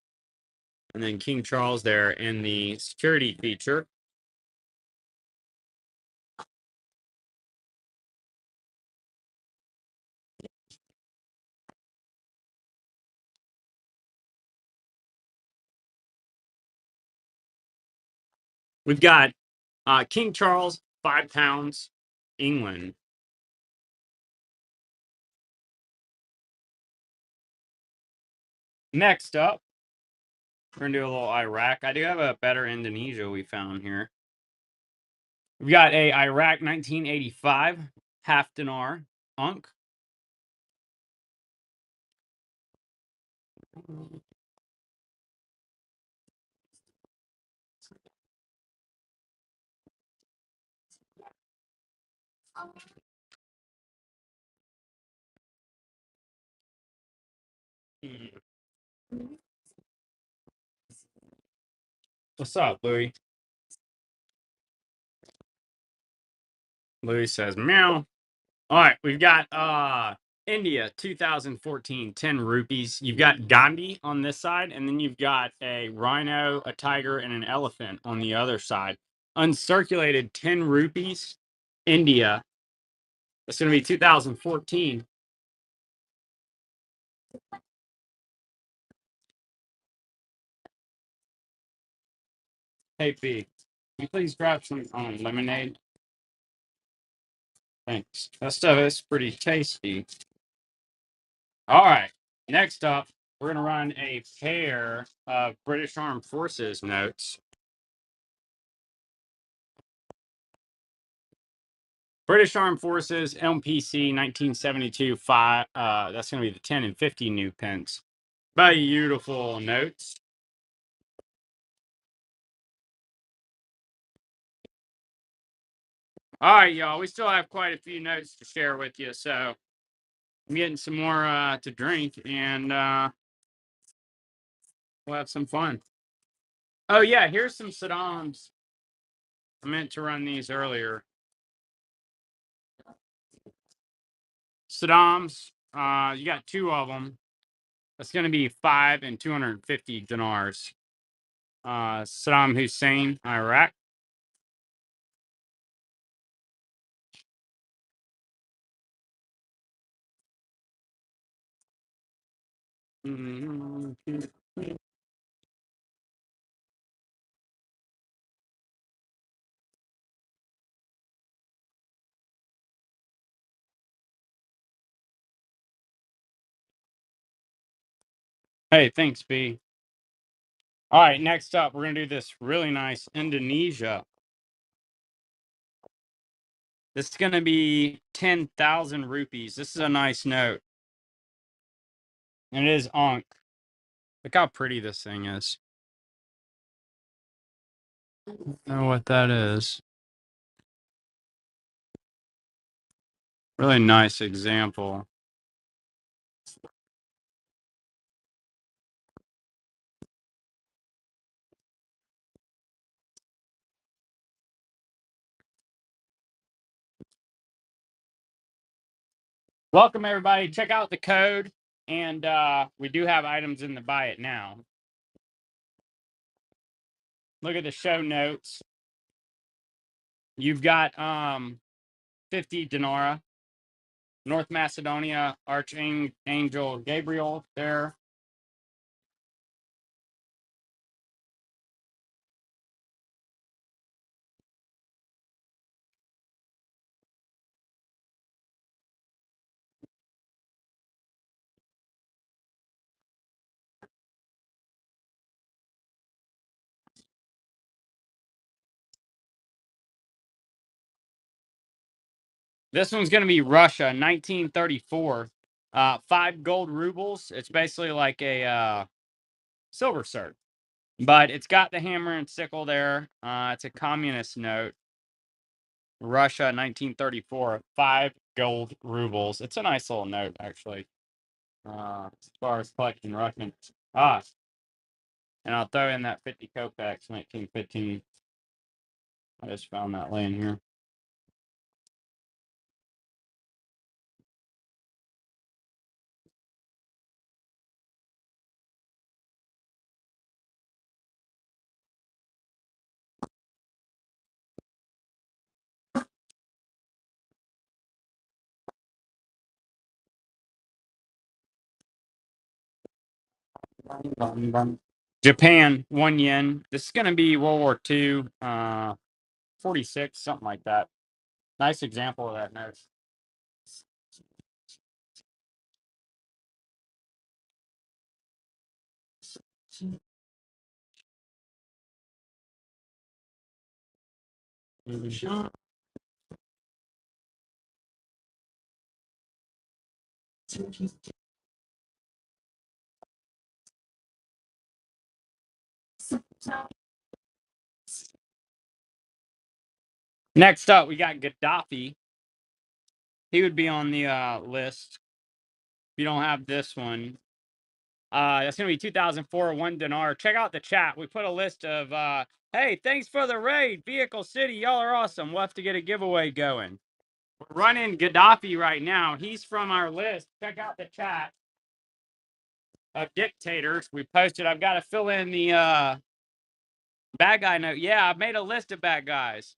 And then King Charles there in the security feature. We've got King Charles, £5, England. Next up, we're going to do a little Iraq. I do have a better Indonesia we found here. We've got a Iraq 1985, half dinar, Unk. What's up, Louis? Louis says, meow. All right, we've got India 2014, 10 rupees. You've got Gandhi on this side, and then you've got a rhino, a tiger, and an elephant on the other side. Uncirculated 10 rupees, India. That's going to be 2014. Hey, B, can you please grab some lemonade? Thanks. That stuff is pretty tasty. All right. Next up, we're going to run a pair of British Armed Forces notes. British Armed Forces MPC 1972 5. That's going to be the 10 and 50 new pence. Beautiful notes. All right, y'all. We still have quite a few notes to share with you, so I'm getting some more to drink, and we'll have some fun. Oh yeah, here's some Saddams. I meant to run these earlier. Saddams. You got two of them. That's going to be 5 and 250 dinars. Saddam Hussein, Iraq. Hey, thanks, B. All right, next up, we're going to do this really nice Indonesia. This is going to be 10,000 rupees. This is a nice note. And it is Ankh. Look how pretty this thing is. I don't know what that is. Really nice example. Welcome, everybody. Check out the code. And we do have items in the buy it now. Look at the show notes. You've got 50 dinara. North Macedonia, Archangel Gabriel there. This one's going to be Russia, 1934. 5 gold rubles. It's basically like a silver cert, but it's got the hammer and sickle there. It's a communist note. Russia, 1934. 5 gold rubles. It's a nice little note, actually. As far as collecting Russian. And I'll throw in that 50 kopecks, 1915. I just found that laying here. Japan, 1 yen. This is going to be World War II, 46, something like that. Nice example of that note. Next up, we got Gaddafi. He would be on the list. If you don't have this one, that's going to be 2004, 1 dinar. Check out the chat. We put a list of, hey, thanks for the raid, Vehicle City. Y'all are awesome. We'll have to get a giveaway going. We're running Gaddafi right now. He's from our list. Check out the chat of dictators we posted. I've got to fill in the bad guy note. Yeah, I've made a list of bad guys.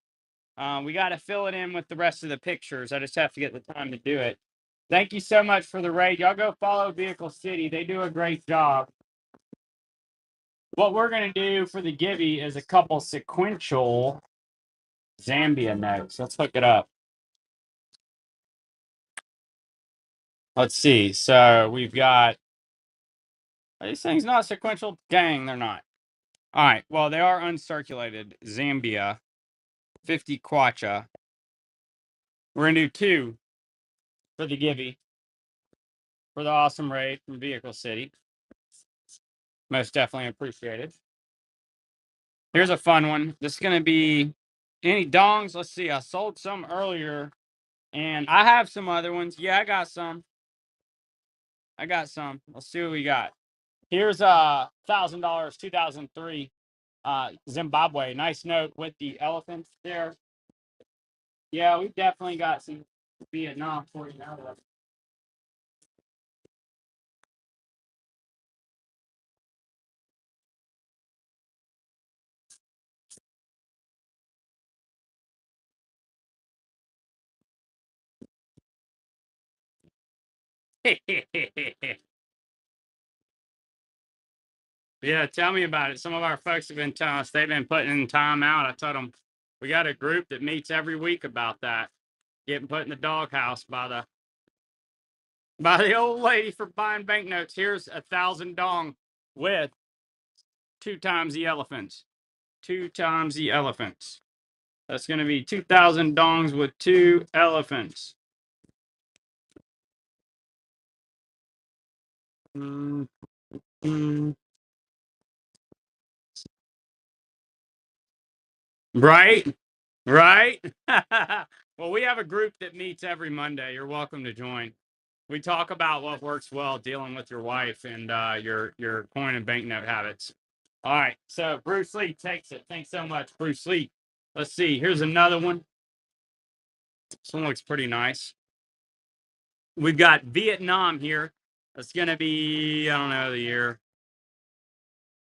We got to fill it in with the rest of the pictures. I just have to get the time to do it. Thank you so much for the raid. Y'all go follow Vehicle City. They do a great job. What we're going to do for the Gibby is a couple sequential Zambia notes. Let's hook it up. Let's see. So we've got these things not sequential. Gang, they're not. All right. Well, they are uncirculated. Zambia, 50 kwacha. We're gonna do 2 for the Gibby for the awesome raid from Vehicle City. Most definitely appreciated. Here's a fun one. This is gonna be any dongs. Let's see. I sold some earlier, and I have some other ones. Yeah, I got some. I got some. Let's see what we got. Here's $1,000, 2003, Zimbabwe. Nice note with the elephants there. Yeah, we definitely got some Vietnam for you now. Yeah, tell me about it. Some of our folks have been telling us they've been putting in time out. I told them we got a group that meets every week about that. Getting put in the doghouse by the old lady for buying banknotes. Here's 1,000 dong with 2 times the elephants. 2 times the elephants. That's going to be 2,000 dongs with 2 elephants. Mm, mm. Right? Right? Well, we have a group that meets every Monday. You're welcome to join. We talk about what works well dealing with your wife and your coin and banknote habits. All right. So Bruce Lee takes it. Thanks so much, Bruce Lee. Let's see. Here's another one. This one looks pretty nice. We've got Vietnam here. That's going to be, I don't know the year.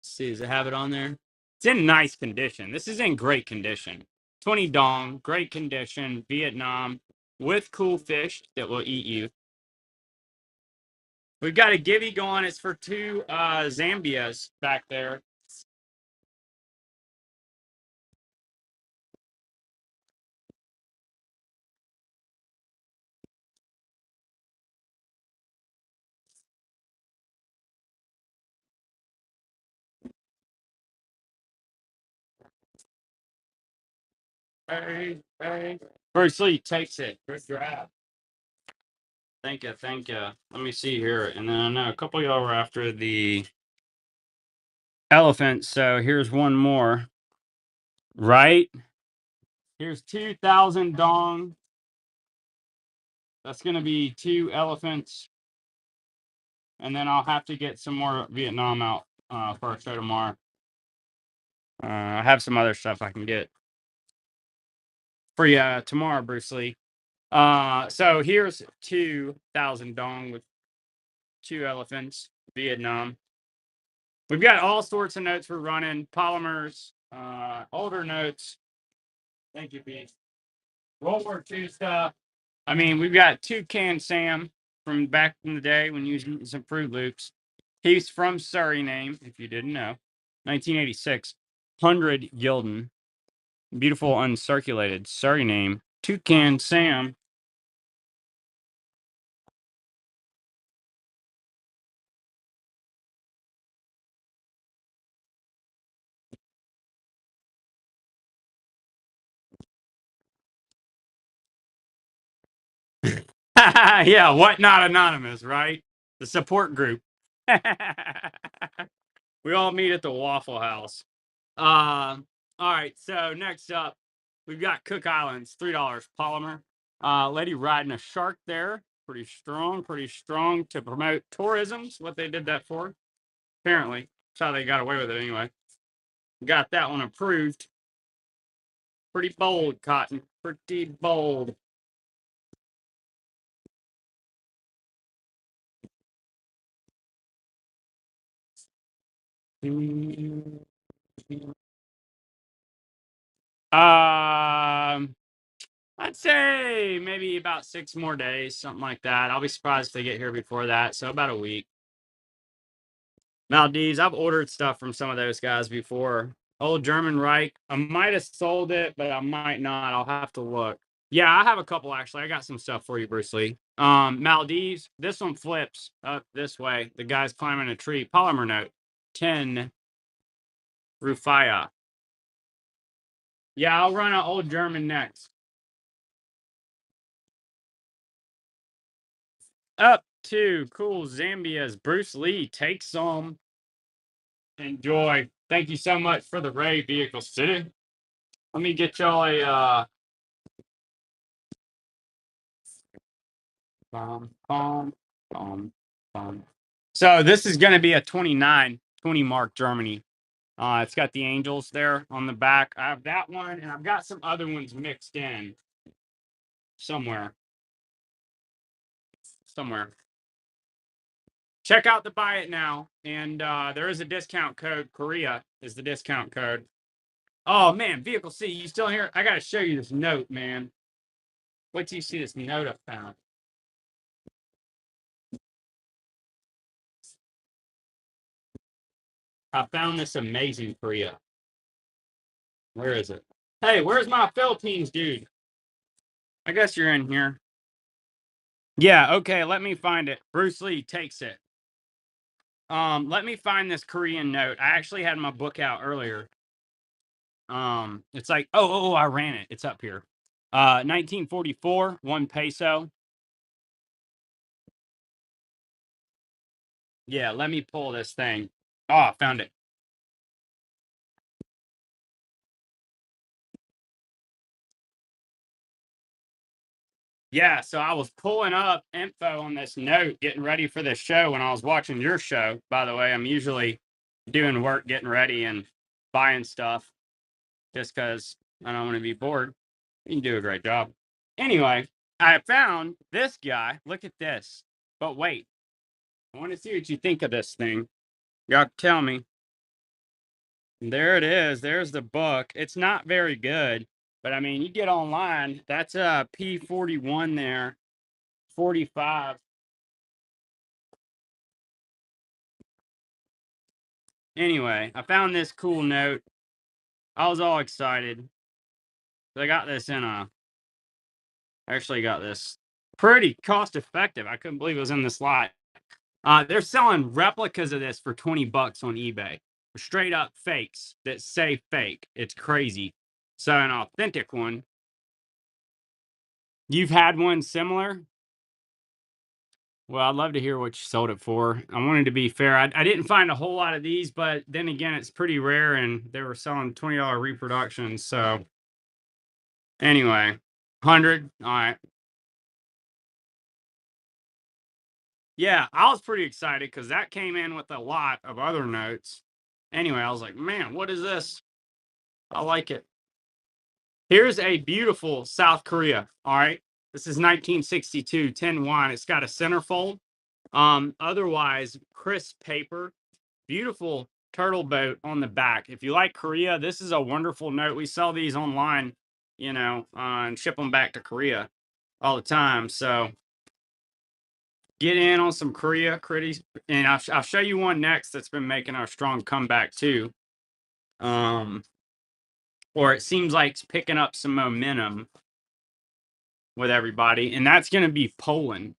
Let's see, does it have it on there? It's in nice condition. This is in great condition. 20 dong, great condition, Vietnam, with cool fish that will eat you. We've got a gibby going. It's for 2 Zambias back there. Hey, hey. Bruce Lee takes it. Good grab. Thank you, thank you. Let me see here. And then I know a couple of y'all were after the elephant. So here's one more. Right? Here's 2,000 dong. That's going to be 2 elephants. And then I'll have to get some more Vietnam out for our show tomorrow. I have some other stuff I can get for you tomorrow, Bruce Lee. So here's 2,000 dong with 2 elephants, Vietnam. We've got all sorts of notes we're running, polymers, older notes. Thank you, Pete. World War II stuff. I mean, we've got Toucan Sam from back in the day when you was eating some Fruit Loops. He's from Surrey name, if you didn't know. 1986. 100 Gilden. Beautiful uncirculated Surrey name. Toucan Sam. Yeah, what not anonymous, right? The support group. We all meet at the Waffle House. All right, so next up, we've got Cook Islands, $3 polymer. Lady riding a shark there. Pretty strong to promote tourism. Is what they did that for. Apparently. That's how they got away with it anyway. Got that one approved. Pretty bold, Cotton. Pretty bold. I'd say maybe about 6 more days, something like that. I'll be surprised if they get here before that. So about a week. Maldives, I've ordered stuff from some of those guys before. Old German Reich. I might have sold it, but I might not. I'll have to look. Yeah, I have a couple actually. I got some stuff for you, Bruce Lee. Maldives. This one flips up this way. The guy's climbing a tree. Polymer note. 10 Rufia. Yeah, I'll run an old German next. Up to cool Zambia's Bruce Lee takes some. Enjoy. Thank you so much for the raid, Vehicle City. Let me get y'all a bomb, bomb, bomb, bomb. So this is going to be a 29, 20 mark Germany. It's got the angels there on the back. I have that one, and I've got some other ones mixed in somewhere. Somewhere. Check out the buy it now, and there is a discount code. Korea is the discount code. Oh man, Vehicle C, you still here? I gotta show you this note, man. Wait till you see this note I found. I found this amazing Korea. Where is it? Hey, where's my Philippines dude? I guess you're in here. Yeah, okay, let me find it. Bruce Lee takes it. Let me find this Korean note. I actually had my book out earlier. It's like, I ran it. It's up here. 1944, 1 peso. Yeah, let me pull this thing. Oh, I found it. Yeah, so I was pulling up info on this note, getting ready for this show when I was watching your show. By the way, I'm usually doing work, getting ready, and buying stuff just because I don't want to be bored. You can do a great job. Anyway, I found this guy. Look at this. But wait, I want to see what you think of this thing. Y'all tell me. There it is. There's the book. It's not very good, but I mean, you get online. That's a P41 there, 45. Anyway, I found this cool note. I was all excited. I got this in a. Actually, got this pretty cost effective. I couldn't believe it was in this lot. They're selling replicas of this for 20 bucks on eBay. Straight up fakes that say fake. It's crazy. So an authentic one. You've had one similar? Well, I'd love to hear what you sold it for. I wanted to be fair. I didn't find a whole lot of these, but then again, it's pretty rare, and they were selling $20 reproductions. So anyway, 100. All right. Yeah, I was pretty excited because that came in with a lot of other notes. Anyway, I was like, man, what is this? I like it. Here's a beautiful South Korea. All right. This is 1962, 10 won. It's got a centerfold. Otherwise, crisp paper. Beautiful turtle boat on the back. If you like Korea, this is a wonderful note. We sell these online, and ship them back to Korea all the time. So get in on some Korea critties, and I'll show you one next that's been making a strong comeback too. Or it seems like it's picking up some momentum with everybody, and that's going to be Poland.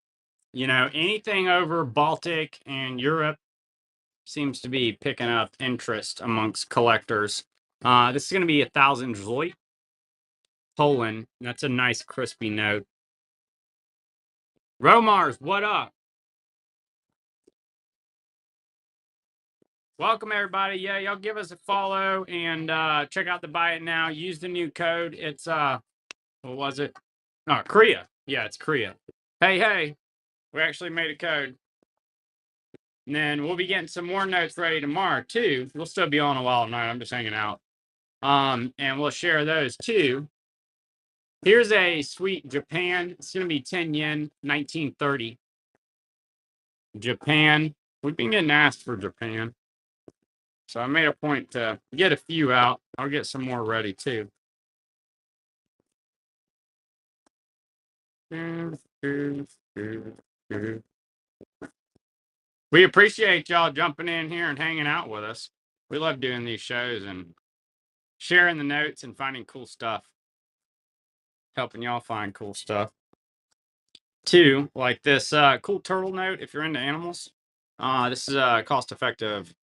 Anything over Baltic and Europe seems to be picking up interest amongst collectors. This is going to be 1,000 zloty. Poland. That's a nice crispy note. Romars, what up? Welcome everybody. Yeah, y'all give us a follow and check out the buy it now. Use the new code. It's what was it? Oh, Korea. Yeah, it's Korea. Hey, we actually made a code. And then we'll be getting some more notes ready tomorrow too. We'll still be on a while tonight. I'm just hanging out. And we'll share those too. Here's a sweet Japan. It's gonna be 10 yen, 1930. Japan. We've been getting asked for Japan. So I made a point to get a few out. I'll get some more ready too. We appreciate y'all jumping in here and hanging out with us. We love doing these shows and sharing the notes and finding cool stuff. helping y'all find cool stuff. Two, like this cool turtle note if you're into animals. This is a cost-effective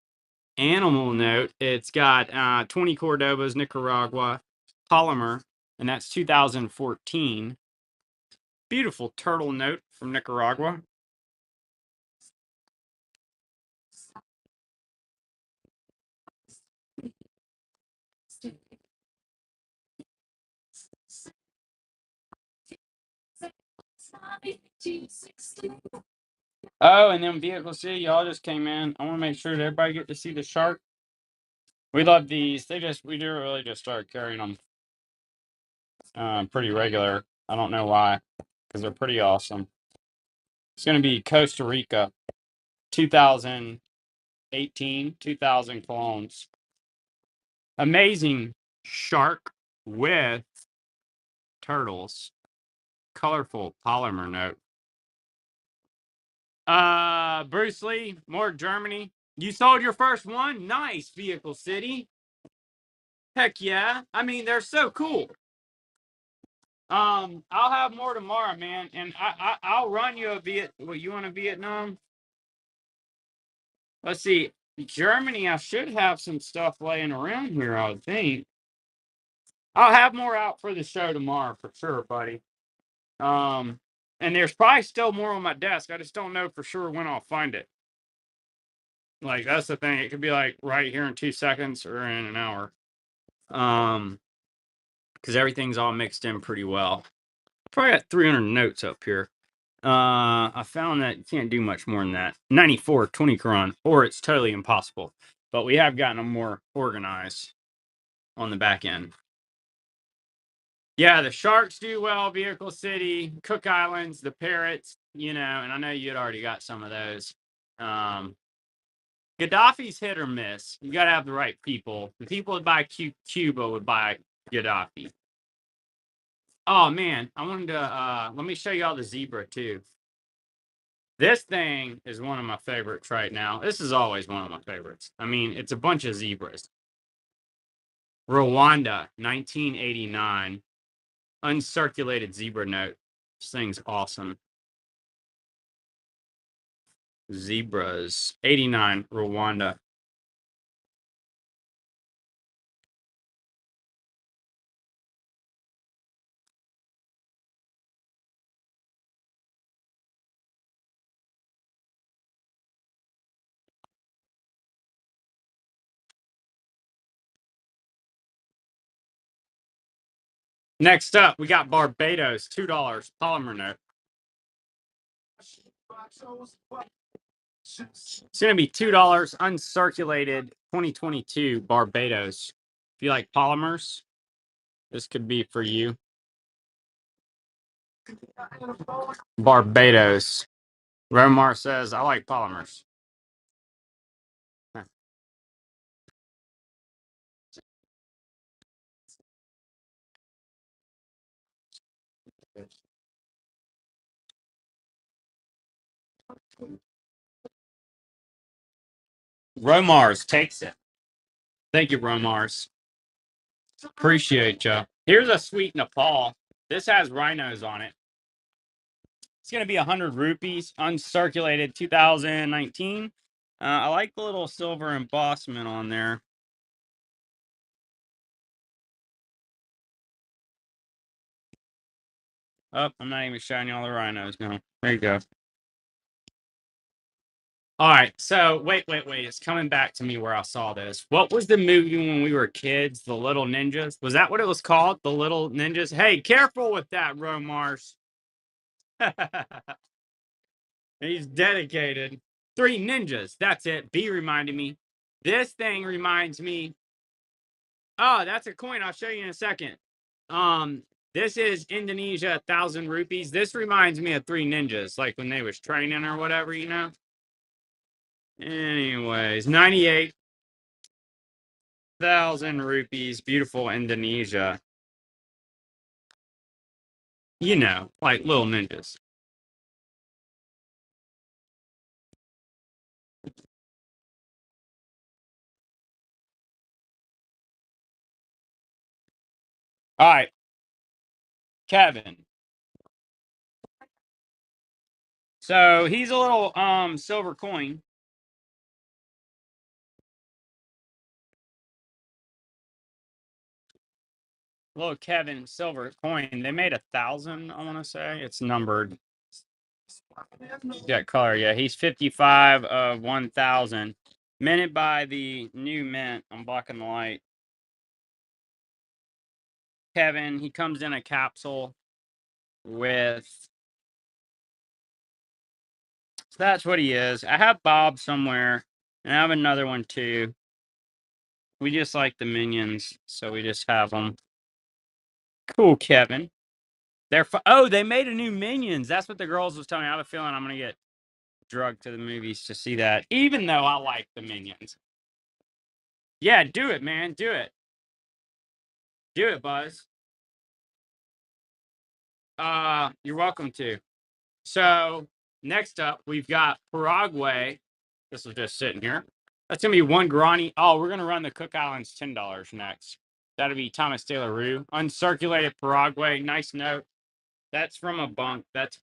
animal note. It's got 20 Cordobas, Nicaragua, polymer, and that's 2014. Beautiful turtle note from Nicaragua. Oh, and then Vehicle City, y'all just came in. I want to make sure that everybody get to see the shark. We love these. We do really just start carrying them pretty regular. I don't know why, because they're pretty awesome. It's going to be Costa Rica, 2018, 2000 clones. Amazing shark with turtles. Colorful polymer note. Bruce Lee, more Germany. You sold your first one? Nice, Vehicle City. Heck yeah. I mean, they're so cool. I'll have more tomorrow, man, and I'll run you a What, you want a Vietnam? Let's see. Germany, I should have some stuff laying around here, I would think. I'll have more out for the show tomorrow for sure, buddy. And there's probably still more on my desk. I just don't know for sure when I'll find it. Like that's the thing. It could be like right here in 2 seconds or in an hour. Because everything's all mixed in pretty well. Probably got 300 notes up here. I found that you can't do much more than that. 94, 20 cron, or it's totally impossible. But we have gotten them more organized on the back end. Yeah, the Sharks do well, Vehicle City, Cook Islands, the Parrots, and I know you had already got some of those. Gaddafi's hit or miss. You got to have the right people. The people that buy Cuba would buy Gaddafi. Oh, man, I wanted to, let me show you all the zebra, too. This thing is one of my favorites right now. This is always one of my favorites. I mean, it's a bunch of zebras. Rwanda, 1989. Uncirculated zebra note. This thing's awesome. Zebras, 89, Rwanda. Next up, we got Barbados, $2, polymer note. It's going to be $2, uncirculated, 2022, Barbados. If you like polymers, this could be for you. Barbados. Romar says, I like polymers. Romars takes it. Thank you, Romars. Appreciate you. Here's a sweet Nepal. This has rhinos on it. It's going to be 100 rupees, uncirculated 2019. I like the little silver embossment on there. Oh, I'm not even showing you all the rhinos now. There you go. All right, so wait. It's coming back to me where I saw this. What was the movie when we were kids? The Little Ninjas? Was that what it was called? The Little Ninjas? Hey, careful with that, Romars. He's dedicated. Three ninjas. That's it. B reminded me. This thing reminds me. Oh, that's a coin. I'll show you in a second. This is Indonesia, 1,000 rupees. This reminds me of Three Ninjas, like when they was training or whatever, Anyways, 98,000 rupees. Beautiful Indonesia. Like little ninjas. All right. Kevin. So he's a little silver coin. Little Kevin silver coin. They made 1,000, I want to say. It's numbered. Yeah, color. Yeah, he's 55 of 1,000. Minted by the new mint. I'm blocking the light. Kevin, he comes in a capsule with. So that's what he is. I have Bob somewhere, and I have another one too. We just like the minions, so we just have them. Cool, Kevin. Oh, they made a new Minions. That's what the girls was telling me. I have a feeling I'm gonna get drugged to the movies to see that, even though I like the Minions. Yeah, do it, man. Do it. Do it, Buzz. You're welcome to. So next up, we've got Paraguay. This was just sitting here. That's gonna be one Grani. Oh, we're gonna run the Cook Islands $10 next. That'll be Thomas De La Rue. Uncirculated Paraguay. Nice note. That's from a bunk. That's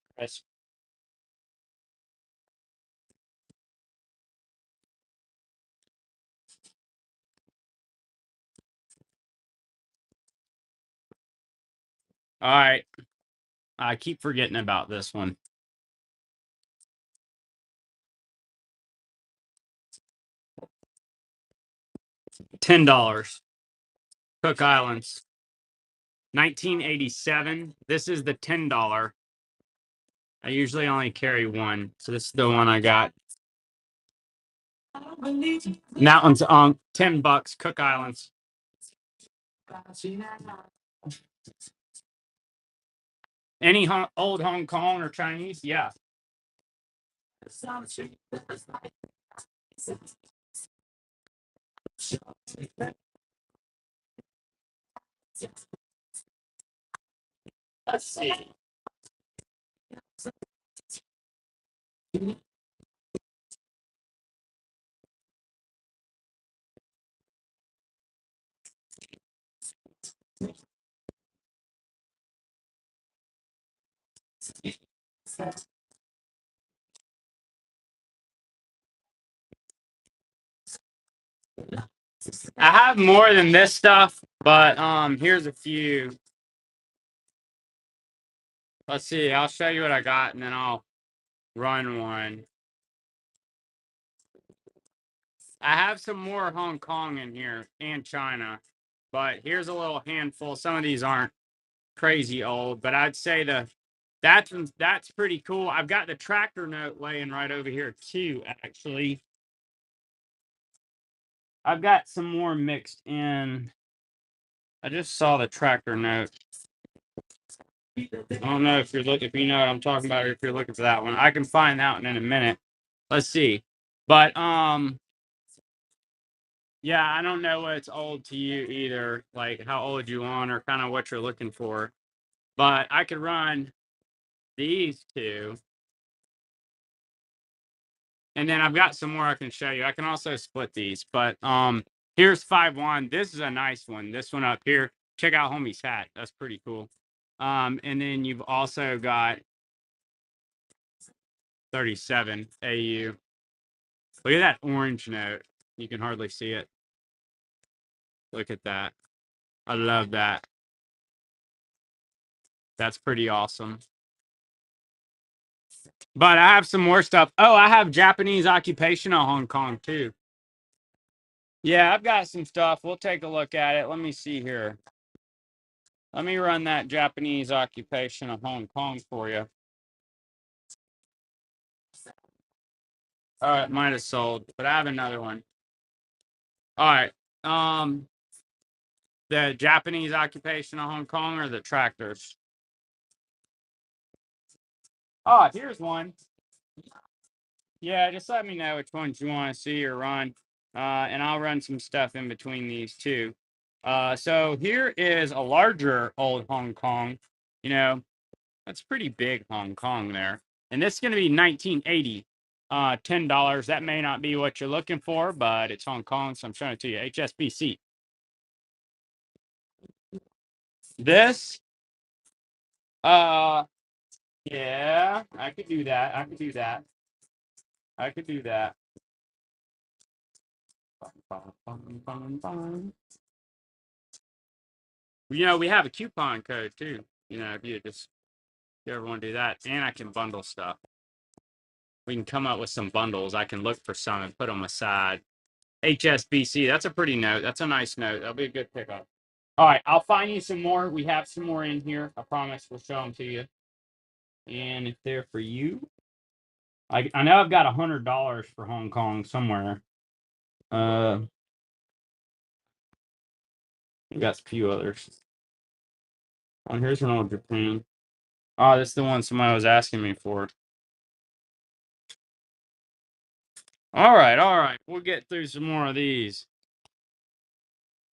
all right. I keep forgetting about this one. $10. Cook Islands. 1987. This is the $10. I usually only carry one, so this is the one I got. And that one's on $10. Cook Islands. Any old Hong Kong or Chinese? Yeah. Let's see. I have more than this stuff, but here's a few. Let's see. I'll show you what I got, and then I'll run one. I have some more Hong Kong in here and China, but here's a little handful. Some of these aren't crazy old, but I'd say that's pretty cool. I've got the tractor note laying right over here too, actually. I've got some more mixed in. I just saw the tractor note. I don't know if if you know what I'm talking about, or if you're looking for that one. I can find that one in a minute. Let's see. But yeah, I don't know what's old to you either, like how old you want or kind of what you're looking for. But I could run these two. And then I've got some more I can show you. I can also split these, but here's 5-1. This is a nice one. This one up here. Check out homie's hat. That's pretty cool. And then you've also got 37 AU. Look at that orange note. You can hardly see it. Look at that. I love that. That's pretty awesome. But I have some more stuff. Oh, I have Japanese occupation of Hong Kong too. Yeah, I've got some stuff. We'll take a look at it. Let me see here. Let me run that Japanese occupation of Hong Kong for you. All right, might have sold, but I have another one. All right. The Japanese occupation of Hong Kong or the tractors? Oh, here's one. Yeah, just let me know which ones you want to see or run. And I'll run some stuff in between these two. So here is a larger old Hong Kong. You know, that's pretty big Hong Kong there. And this is going to be 1980. $10. That may not be what you're looking for, but it's Hong Kong, so I'm showing it to you. HSBC. This Uh, yeah, I could do that. I could do that. I could do that. You know, we have a coupon code too. You know, if you ever want to do that, and I can bundle stuff. We can come up with some bundles. I can look for some and put them aside. HSBC, that's a pretty note. That's a nice note. That'll be a good pickup. All right, I'll find you some more. We have some more in here. I promise we'll show them to you. And if they're for you, I know I've got $100 for Hong Kong somewhere. We got a few others. Oh, here's an old Japan. Oh, this is the one somebody was asking me for. All right, all right. We'll get through some more of these.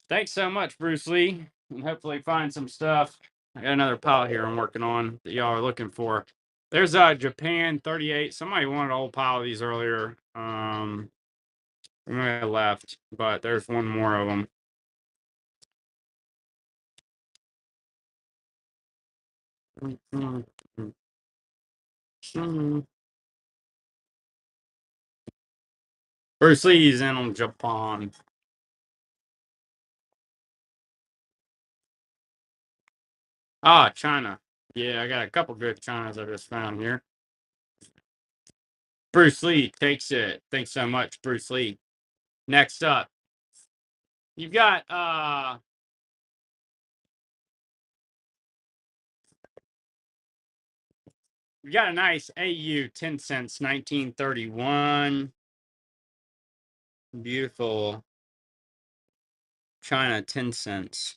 Thanks so much, Bruce Lee, and hopefully find some stuff. I got another pile here I'm working on that y'all are looking for. There's Japan 38. Somebody wanted a whole pile of these earlier. We may have left, but there's one more of them. Bruce Lee's in on Japan. Ah, China. Yeah, I got a couple good Chinas I just found here. Bruce Lee takes it. Thanks so much, Bruce Lee. Next up, you've got we got a nice AU 10 cents 1931. Beautiful China 10 cents.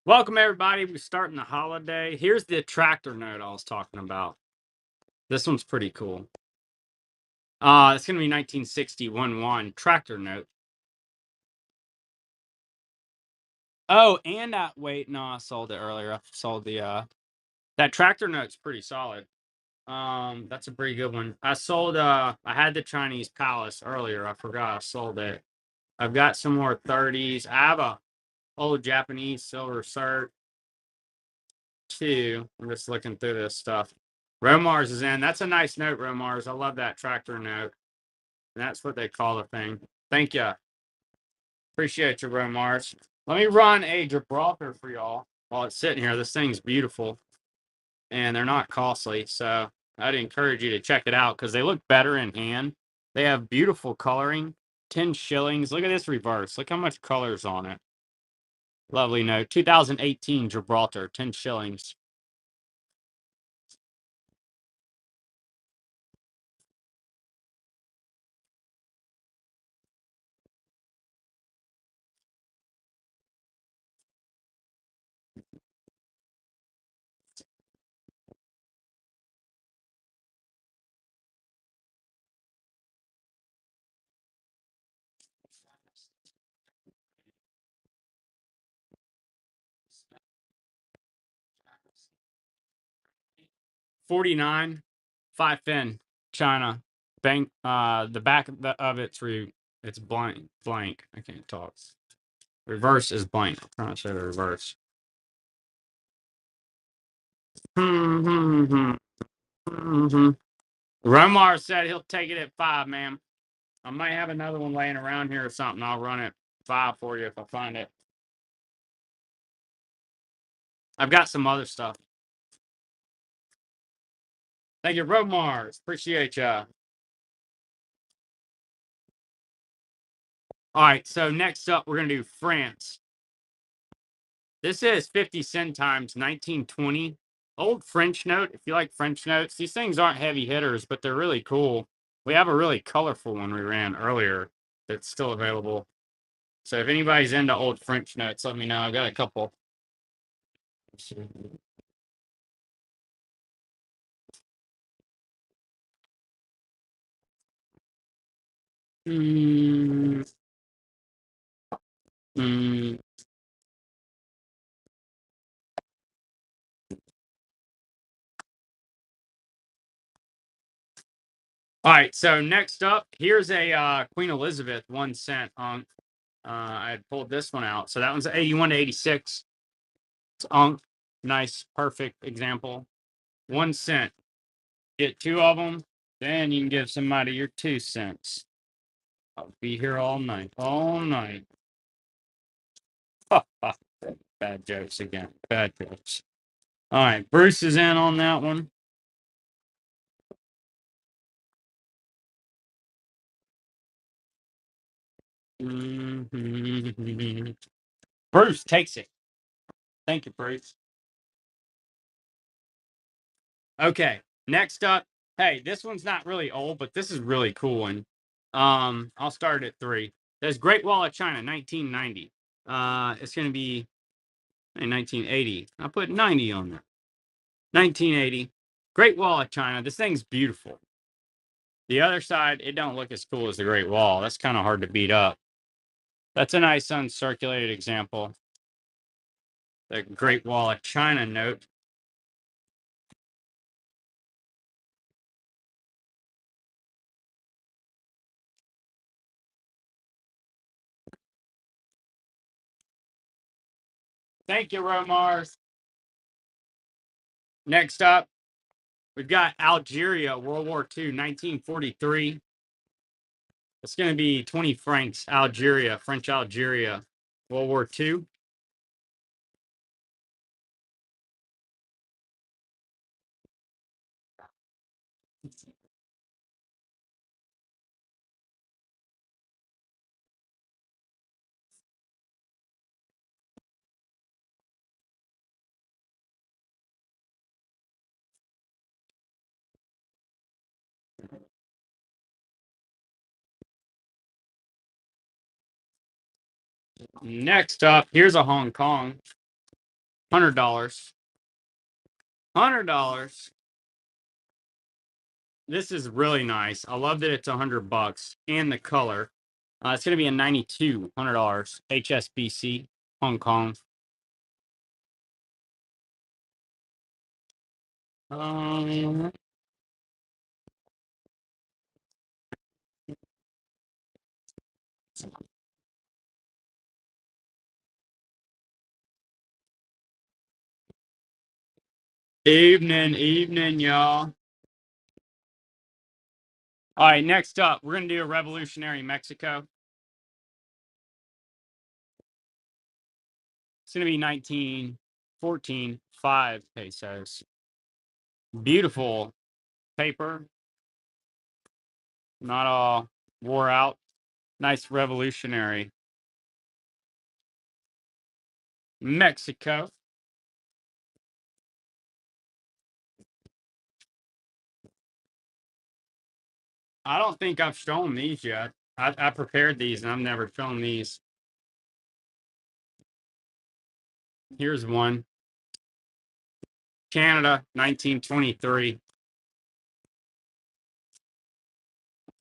Welcome everybody. We're starting the holiday. Here's the tractor note I was talking about. This one's pretty cool. It's gonna be 1961 tractor note. Oh, and wait, no, I sold it earlier. I sold the that tractor note's pretty solid. That's a pretty good one. I sold I had the Chinese Palace earlier. I forgot I sold it. I've got some more 30s. I have a old Japanese silver cert too. I'm just looking through this stuff. Romars is in. That's a nice note, Romars. I love that tractor note. And that's what they call the thing. Thank you. Appreciate you, Romars. Let me run a Gibraltar for y'all while it's sitting here. This thing's beautiful and they're not costly. So I'd encourage you to check it out because they look better in hand. They have beautiful coloring. 10 shillings. Look at this reverse. Look how much color's on it. Lovely note. 2018 Gibraltar. 10 shillings. $49. 5 fin. China. Bank. The back of it's blank. I can't talk. Reverse is blank. I'm trying to say the reverse. Romar said he'll take it at 5, ma'am. I might have another one laying around here or something. I'll run it 5 for you if I find it. I've got some other stuff. Thank you, Romars. Appreciate ya. All right, so next up, we're going to do France. This is 50 cent times 1920. Old French note. If you like French notes, these things aren't heavy hitters, but they're really cool. We have a really colorful one we ran earlier that's still available. So if anybody's into old French notes, let me know. I've got a couple. Mm. All right, so next up, here's a Queen Elizabeth 1 cent unk. I had pulled this one out. So that one's 81 to 86. It's unk. Nice, perfect example. 1 cent. Get two of them, then you can give somebody your 2 cents. I'll be here all night. All night. Bad jokes again. Bad jokes. All right, Bruce is in on that one. Mhm. Bruce takes it. Thank you, Bruce. Okay, next up. Hey, this one's not really old, but this is really cool one. I'll start at 3. There's Great Wall of China, 1990. It's gonna be in 1980. I'll put 90 on there. 1980. Great Wall of China. This thing's beautiful. The other side, it don't look as cool as the Great Wall. That's kind of hard to beat up. That's a nice uncirculated example. The Great Wall of China note. Thank you, Romars. Next up, we've got Algeria, World War II, 1943. It's going to be 20 francs, Algeria, French Algeria, World War II. Next up, here's a Hong Kong, $100. $100. This is really nice. I love that it's $100 and the color. It's going to be a 92, $100, HSBC, Hong Kong. Um, evening, y'all. All right, next up, we're going to do a revolutionary Mexico. It's going to be 1914, 5 pesos. Beautiful paper, not all wore out. Nice revolutionary Mexico. I don't think I've shown these yet. I prepared these and I've never shown these. Here's one. Canada, 1923.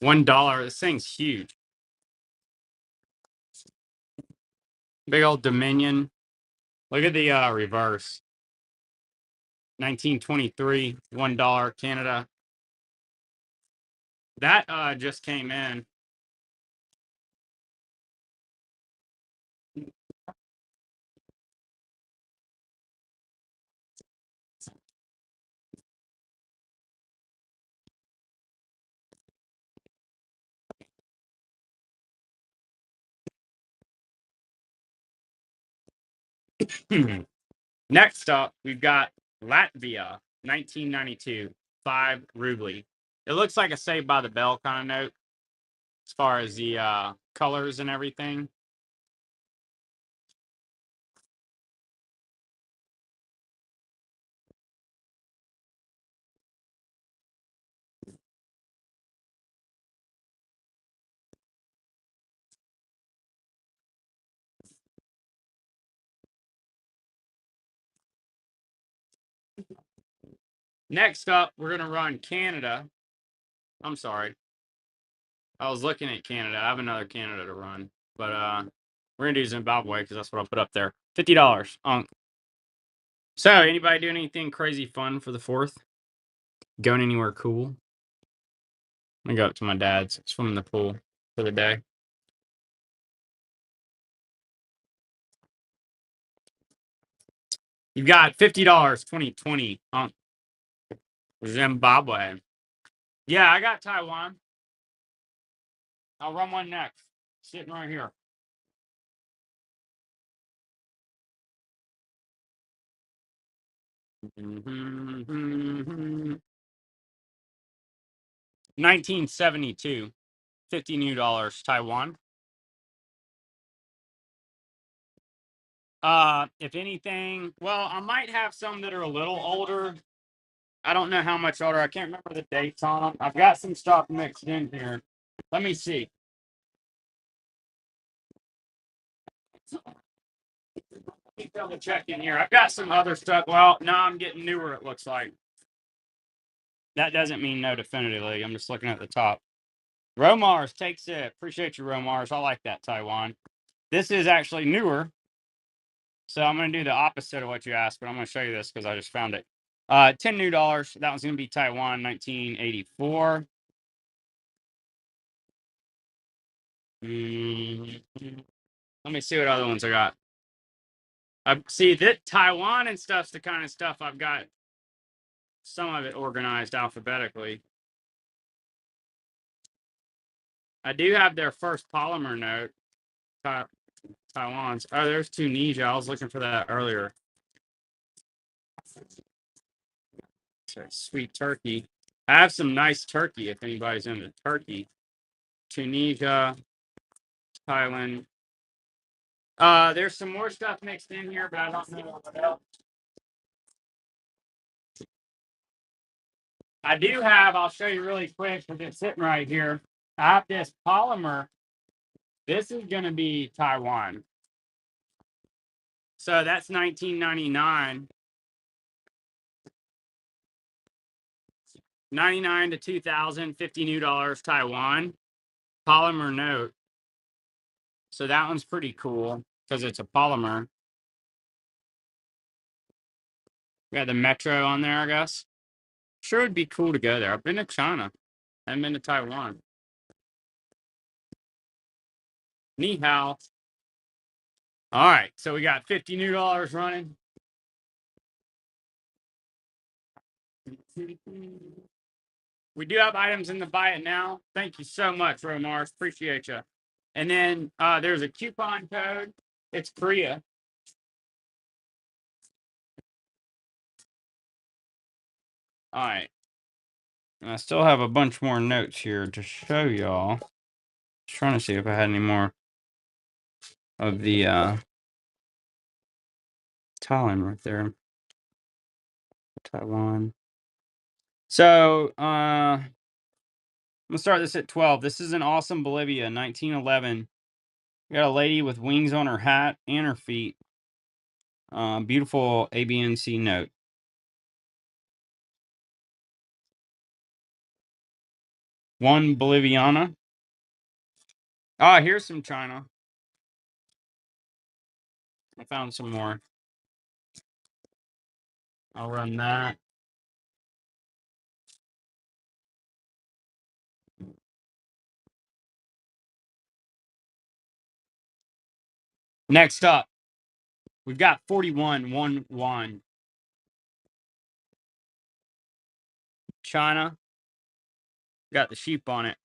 $1. This thing's huge. Big old Dominion. Look at the reverse. 1923, $1 Canada. That just came in. Next up, we've got Latvia, 1992, 5 rubly. It looks like a Saved by the Bell kind of note as far as the colors and everything. Next up, we're going to run Canada. I'm sorry. I was looking at Canada. I have another Canada to run. But We're gonna do Zimbabwe because that's what I'll put up there. $50. So, anybody doing anything crazy fun for the 4th? Going anywhere cool? I'm gonna go up to my dad's, swim in the pool for the day. You've got $50, 2020. Zimbabwe. Yeah, I got Taiwan. I'll run one next. Sitting right here. $1972. $50 new Taiwan. If anything, well, I might have some that are a little older. I don't know how much older. I can't remember the dates on them. I've got some stuff mixed in here. Let me see. Let me double check in here. I've got some other stuff. Well, no, I'm getting newer, it looks like. That doesn't mean no definitively. I'm just looking at the top. Romars takes it. Appreciate you, Romars. I like that, Taiwan. This is actually newer. So I'm going to do the opposite of what you asked, but I'm going to show you this because I just found it. $10 new. That one's going to be Taiwan, 1984. Let me see what other ones I got. I see that Taiwan and stuff's the kind of stuff I've got some of it organized alphabetically. I do have their first polymer note. Taiwan's. Oh, there's Tunisia. I was looking for that earlier. Sweet turkey. I have some nice turkey if anybody's into turkey. Tunisia, Thailand. There's some more stuff mixed in here, but I don't know what else. I do have, I'll show you really quick because it's sitting right here. I have this polymer. This is going to be Taiwan. So that's 1999. 99 to 2000, $50 new Taiwan. Polymer note. So that one's pretty cool because it's a polymer. We got the Metro on there, I guess. Sure would be cool to go there. I've been to China. I haven't been to Taiwan. Ni hao. All right, so we got $50 new running. We do have items in the buy it now. Thank you so much, Romars. Appreciate you. And then there's a coupon code. It's Korea. All right. And I still have a bunch more notes here to show y'all. Just trying to see if I had any more of the Thailand right there. Taiwan. So I'm gonna start this at 12. This is an awesome Bolivia, 1911. We got a lady with wings on her hat and her feet. Beautiful ABNC note. One Boliviana. Ah, here's some China. I found some more. I'll run that. Next up, we've got 41 1 1. China. Got the sheep on it.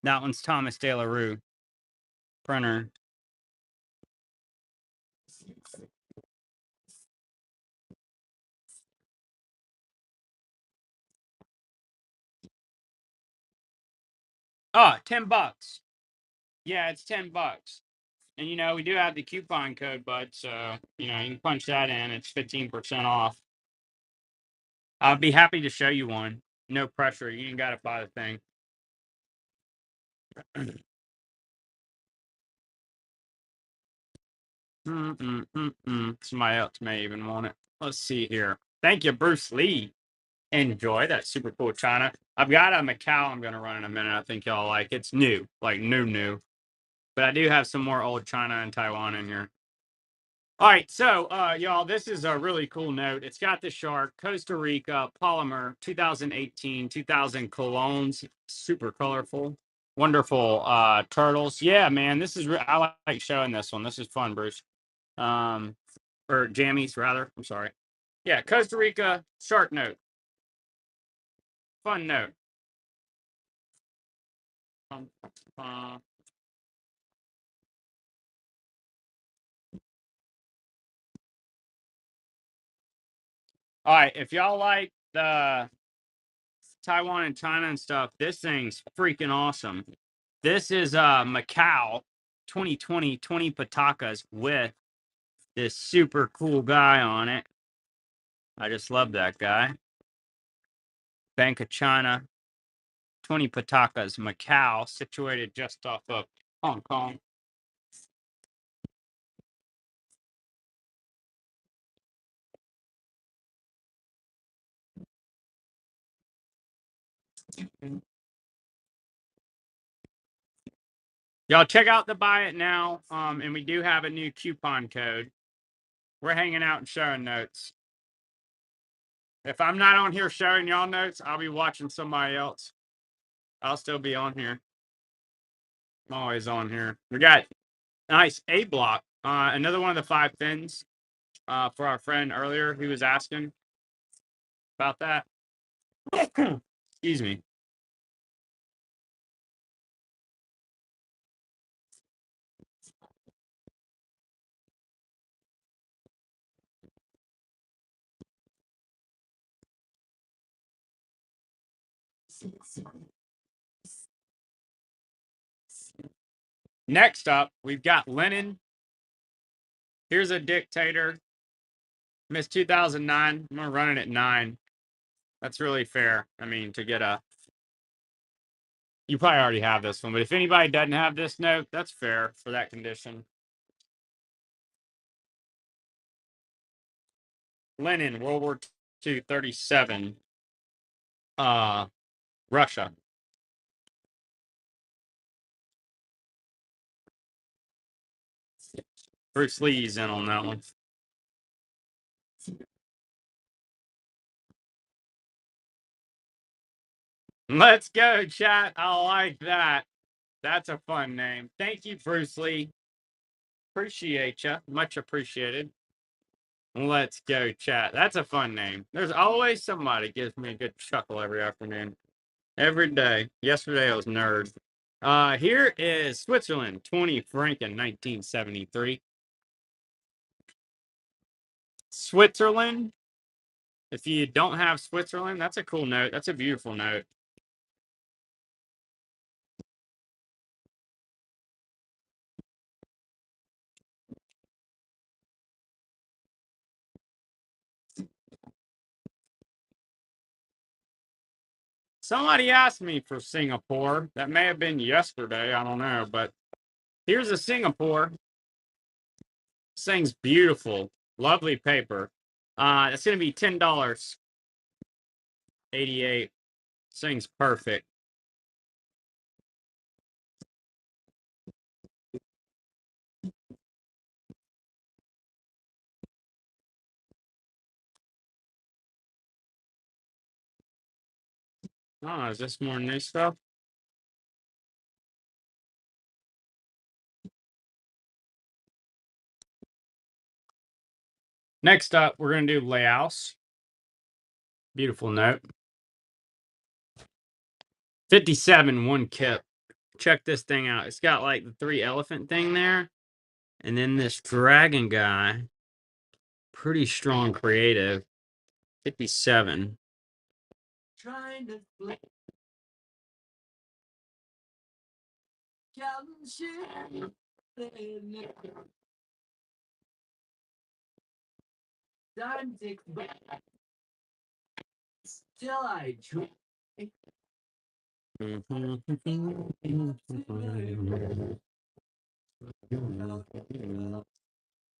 That one's Thomas De La Rue. Printer. Oh, $10. Yeah, it's $10. And we do have the coupon code, bud. So, you can punch that in. It's 15% off. I'll be happy to show you one. No pressure. You ain't got to buy the thing. Somebody else may even want it. Let's see here. Thank you, Bruce Lee. Enjoy that super cool China. I've got a Macau I'm going to run in a minute. I think y'all like. It's new, like new. But I do have some more old China and Taiwan in here. All right, so y'all, this is a really cool note. It's got the shark, Costa Rica, polymer, 2018, 2000 colognes, super colorful, wonderful turtles. Yeah, man, this is I like showing this one. This is fun, Bruce. Or jammies rather. I'm sorry. Yeah, Costa Rica shark note, fun note. Uh, all right, if y'all like the Taiwan and China and stuff, this thing's freaking awesome. This is Macau 2020 20 Patakas with this super cool guy on it. I just love that guy. Bank of China 20 Patakas, Macau, situated just off of Hong Kong. Y'all check out the buy it now. And we do have a new coupon code. We're hanging out and showing notes. If I'm not on here showing y'all notes, I'll be watching somebody else. I'll still be on here. I'm always on here. We got nice A block. Another one of the 5 fins for our friend earlier who was asking about that. Excuse me. Next up, we've got Lennon. Here's a dictator. Miss 2009. I'm going to run it at 9. That's really fair. I mean, to get a... You probably already have this one, but if anybody doesn't have this note, that's fair for that condition. Lenin, World War II, 37. Russia. Bruce Lee's in on that one. Let's go, chat. I like that. That's a fun name. Thank you, Bruce Lee. Appreciate you. Much appreciated. Let's go, chat. That's a fun name. There's always somebody gives me a good chuckle every afternoon. Every day. Yesterday I was nerd. Here is Switzerland, 20 Franken, 1973. Switzerland. If you don't have Switzerland, that's a cool note. That's a beautiful note. Somebody asked me for Singapore. That may have been yesterday. I don't know. But here's a Singapore. This thing's beautiful. Lovely paper. It's going to be $10.88. This thing's perfect. Oh, is this more new stuff? Next up, we're going to do Laos. Beautiful note. 57, 1 kip. Check this thing out. It's got like the 3 elephant thing there. And then this dragon guy. Pretty strong creative. 57. Trying to flip. Time takes back. Still I try. All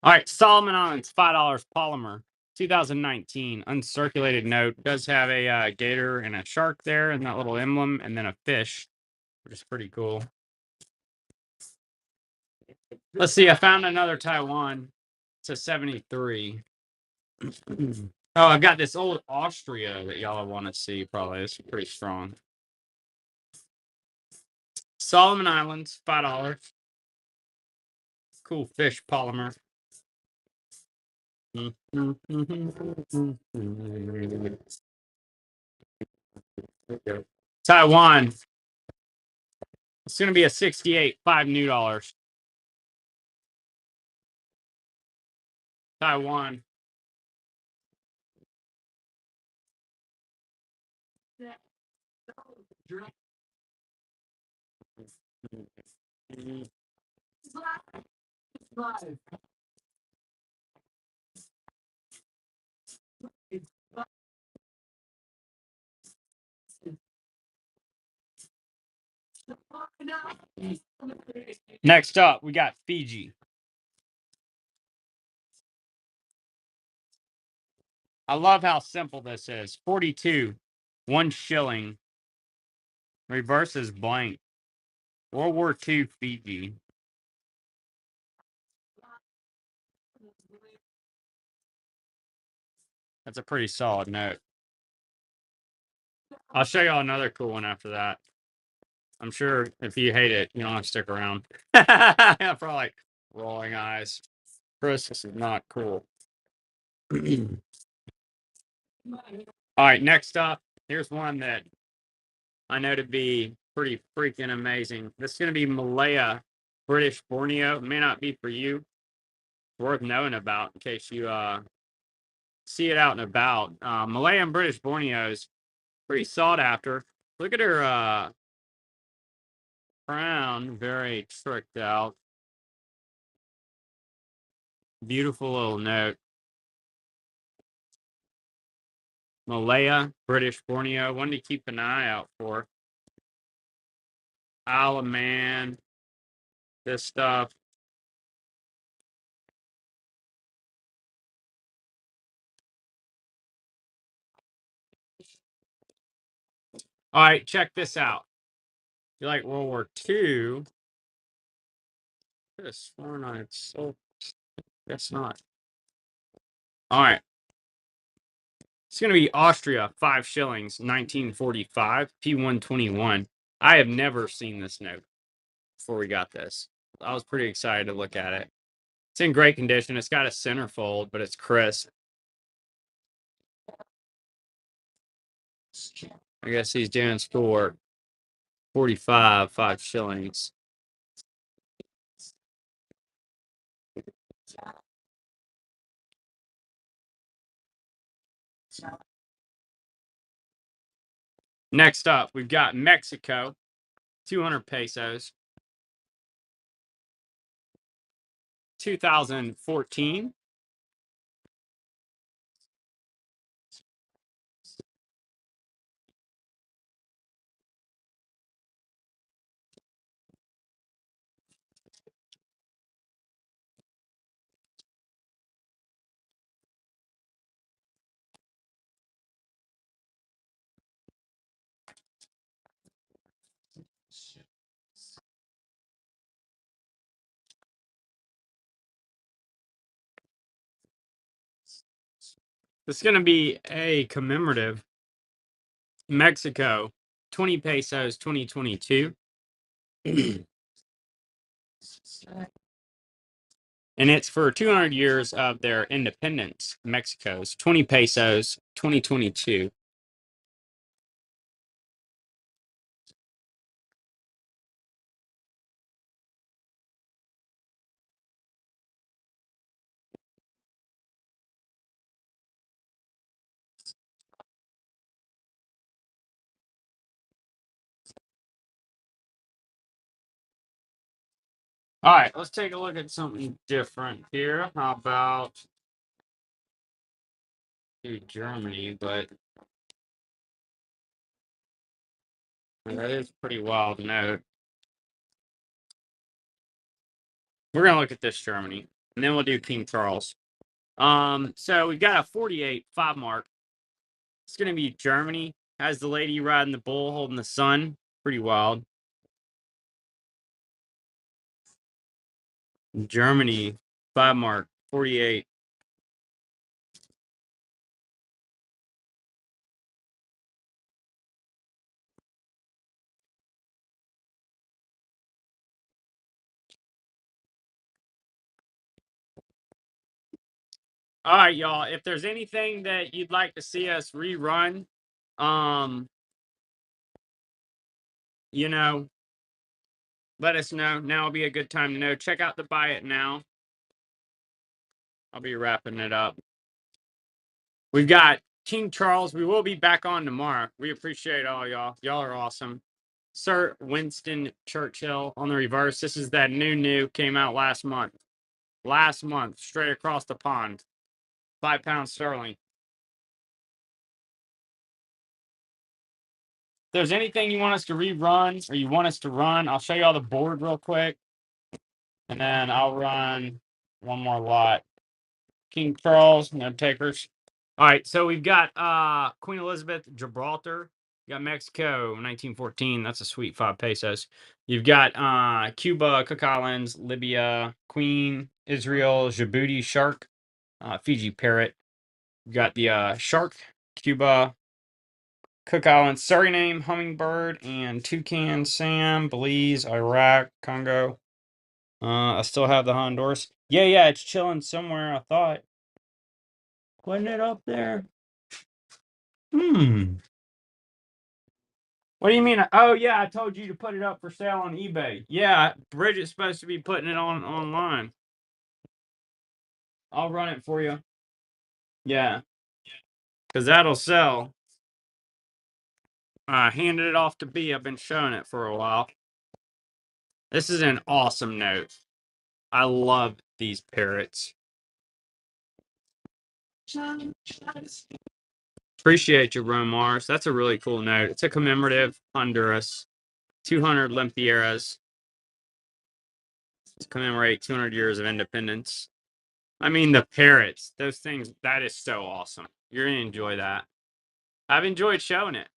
right, Solomon Islands, $5 polymer, 2019 uncirculated note. Does have a gator and a shark there, and that little emblem, and then a fish, which is pretty cool. Let's see. I found another Taiwan. It's a 73. Oh, I've got this old Austria that y'all want to see. Probably it's pretty strong. Solomon Islands, $5. Cool fish polymer. Taiwan. It's gonna be a 68, $5 new. Taiwan. Next up, we got Fiji. I love how simple this is. 42, 1 shilling. Reverse is blank. World War II Fiji. That's a pretty solid note. I'll show y'all another cool one after that. I'm sure if you hate it, you don't have to stick around. Probably like rolling eyes. Chris, this is not cool. All right, next up, here's one that I know to be pretty freaking amazing. This is going to be Malaya, British Borneo. It may not be for you. Worth knowing about in case you see it out and about. Malayan British Borneo is pretty sought after. Look at her crown, very tricked out. Beautiful little note. Malaya, British Borneo, one to keep an eye out for. Isle of Man, this stuff. All right, check this out. You like World War II? This one, it's so. Guess not. All right. It's going to be Austria, 5 shillings, 1945, P121. I have never seen this note before we got this. I was pretty excited to look at it. It's in great condition. It's got a centerfold, but it's crisp. I guess he's doing schoolwork. 45, 5 shillings. Next up, we've got Mexico, 200 pesos, 2014. This is going to be a commemorative Mexico, 20 pesos, 2022. And it's for 200 years of their independence, Mexico's 20 pesos, 2022. All right, let's take a look at something different here. How about Germany? But that is pretty wild note. We're gonna look at this Germany, and then we'll do King Charles. So we've got a 48 5 mark. It's gonna be Germany. Has the lady riding the bull holding the sun. Pretty wild. Germany, 5 mark, 48. All right, y'all. If there's anything that you'd like to see us rerun, um, you know, let us know. Now will be a good time to know. Check out the buy it now. I'll be wrapping it up. We've got King Charles. We will be back on tomorrow. We appreciate all y'all. Y'all are awesome. Sir Winston Churchill on the reverse. This is that new came out last month. Last month, straight across the pond. £5 sterling. If there's anything you want us to rerun or you want us to run, I'll show you all the board real quick. And then I'll run one more lot. King Charles, no takers. All right, so we've got Queen Elizabeth, Gibraltar. You got Mexico, 1914. That's a sweet 5 pesos. You've got Cuba, Cook Islands, Libya, Queen, Israel, Djibouti, Shark, Fiji, Parrot. You've got the Shark, Cuba, Cook Islands, Suriname, Hummingbird, and Toucan, Sam, Belize, Iraq, Congo. I still have the Honduras. Yeah, it's chilling somewhere, I thought. Wasn't it up there? What do you mean? Oh, yeah, I told you to put it up for sale on eBay. Yeah, Bridget's supposed to be putting it on online. I'll run it for you. Yeah, because that'll sell. I handed it off to B. I've been showing it for a while. This is an awesome note. I love these parrots. Appreciate you, Romars. That's a really cool note. It's a commemorative Honduras. 200 Lempiras to commemorate 200 years of independence. I mean, the parrots, those things, that is so awesome. You're going to enjoy that. I've enjoyed showing it.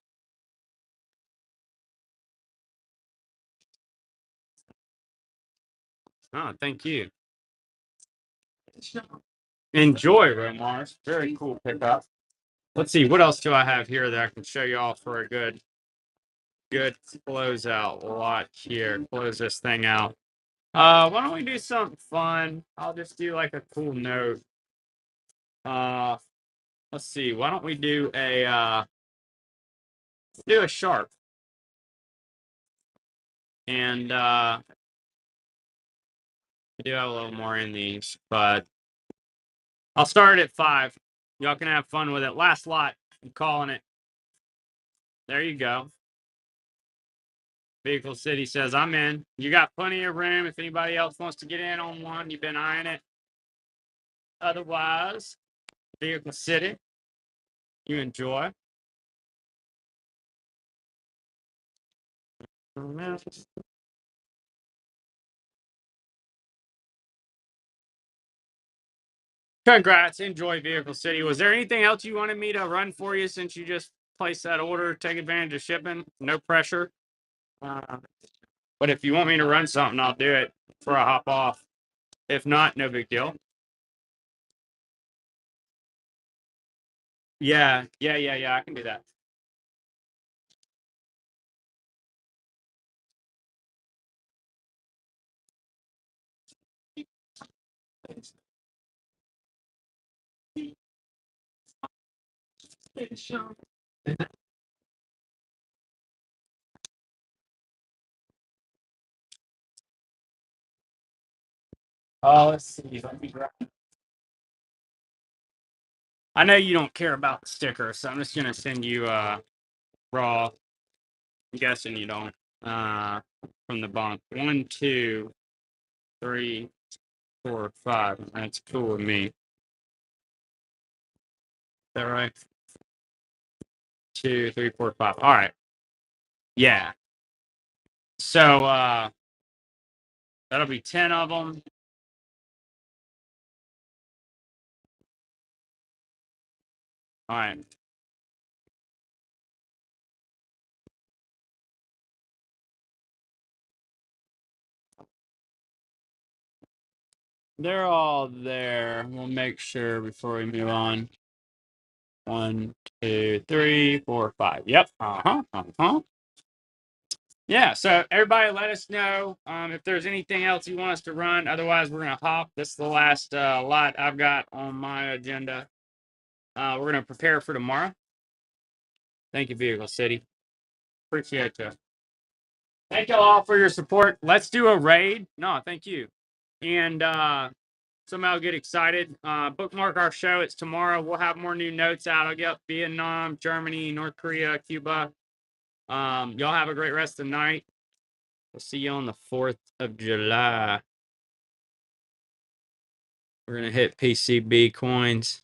Oh, thank you. Enjoy, Romars. Very cool pickup. Let's see, what else do I have here that I can show you all for a good closeout lot here. Close this thing out. Why don't we do something fun? I'll just do like a cool note. Let's see. Why don't we do a sharp? And we do have a little more in these, but I'll start at 5. Y'all can have fun with it. Last lot. I'm calling it. There you go. Vehicle City says, I'm in. You got plenty of room. If anybody else wants to get in on one, you've been eyeing it. Otherwise, Vehicle City, you enjoy. Congrats. Enjoy Vehicle City. Was there anything else you wanted me to run for you since you just placed that order? Take advantage of shipping. No pressure. But if you want me to run something, I'll do it before I hop off. If not, no big deal. Yeah. I can do that. Oh, let's see. Let me grab. I know you don't care about the sticker, so I'm just gonna send you raw. I'm guessing you don't. From the bunk. 1, 2, 3, 4, 5. That's cool with me. Is that right? 2, 3, 4, 5. All right. Yeah. So that'll be 10 of them. All right. They're all there. We'll make sure before we move on. 1, 2, 3, 4, 5. Yep. Yeah. So everybody, let us know if there's anything else you want us to run. Otherwise, we're gonna hop. This is the last lot I've got on my agenda. We're gonna prepare for tomorrow. Thank you, Vehicle City. Appreciate you. Thank you all for your support. Let's do a raid. No, thank you. And somehow get excited. Bookmark our show. It's tomorrow. We'll have more new notes out. I'll get Vietnam, Germany, North Korea, Cuba. Y'all have a great rest of the night. We'll see you on the 4th of July. We're going to hit PCB coins.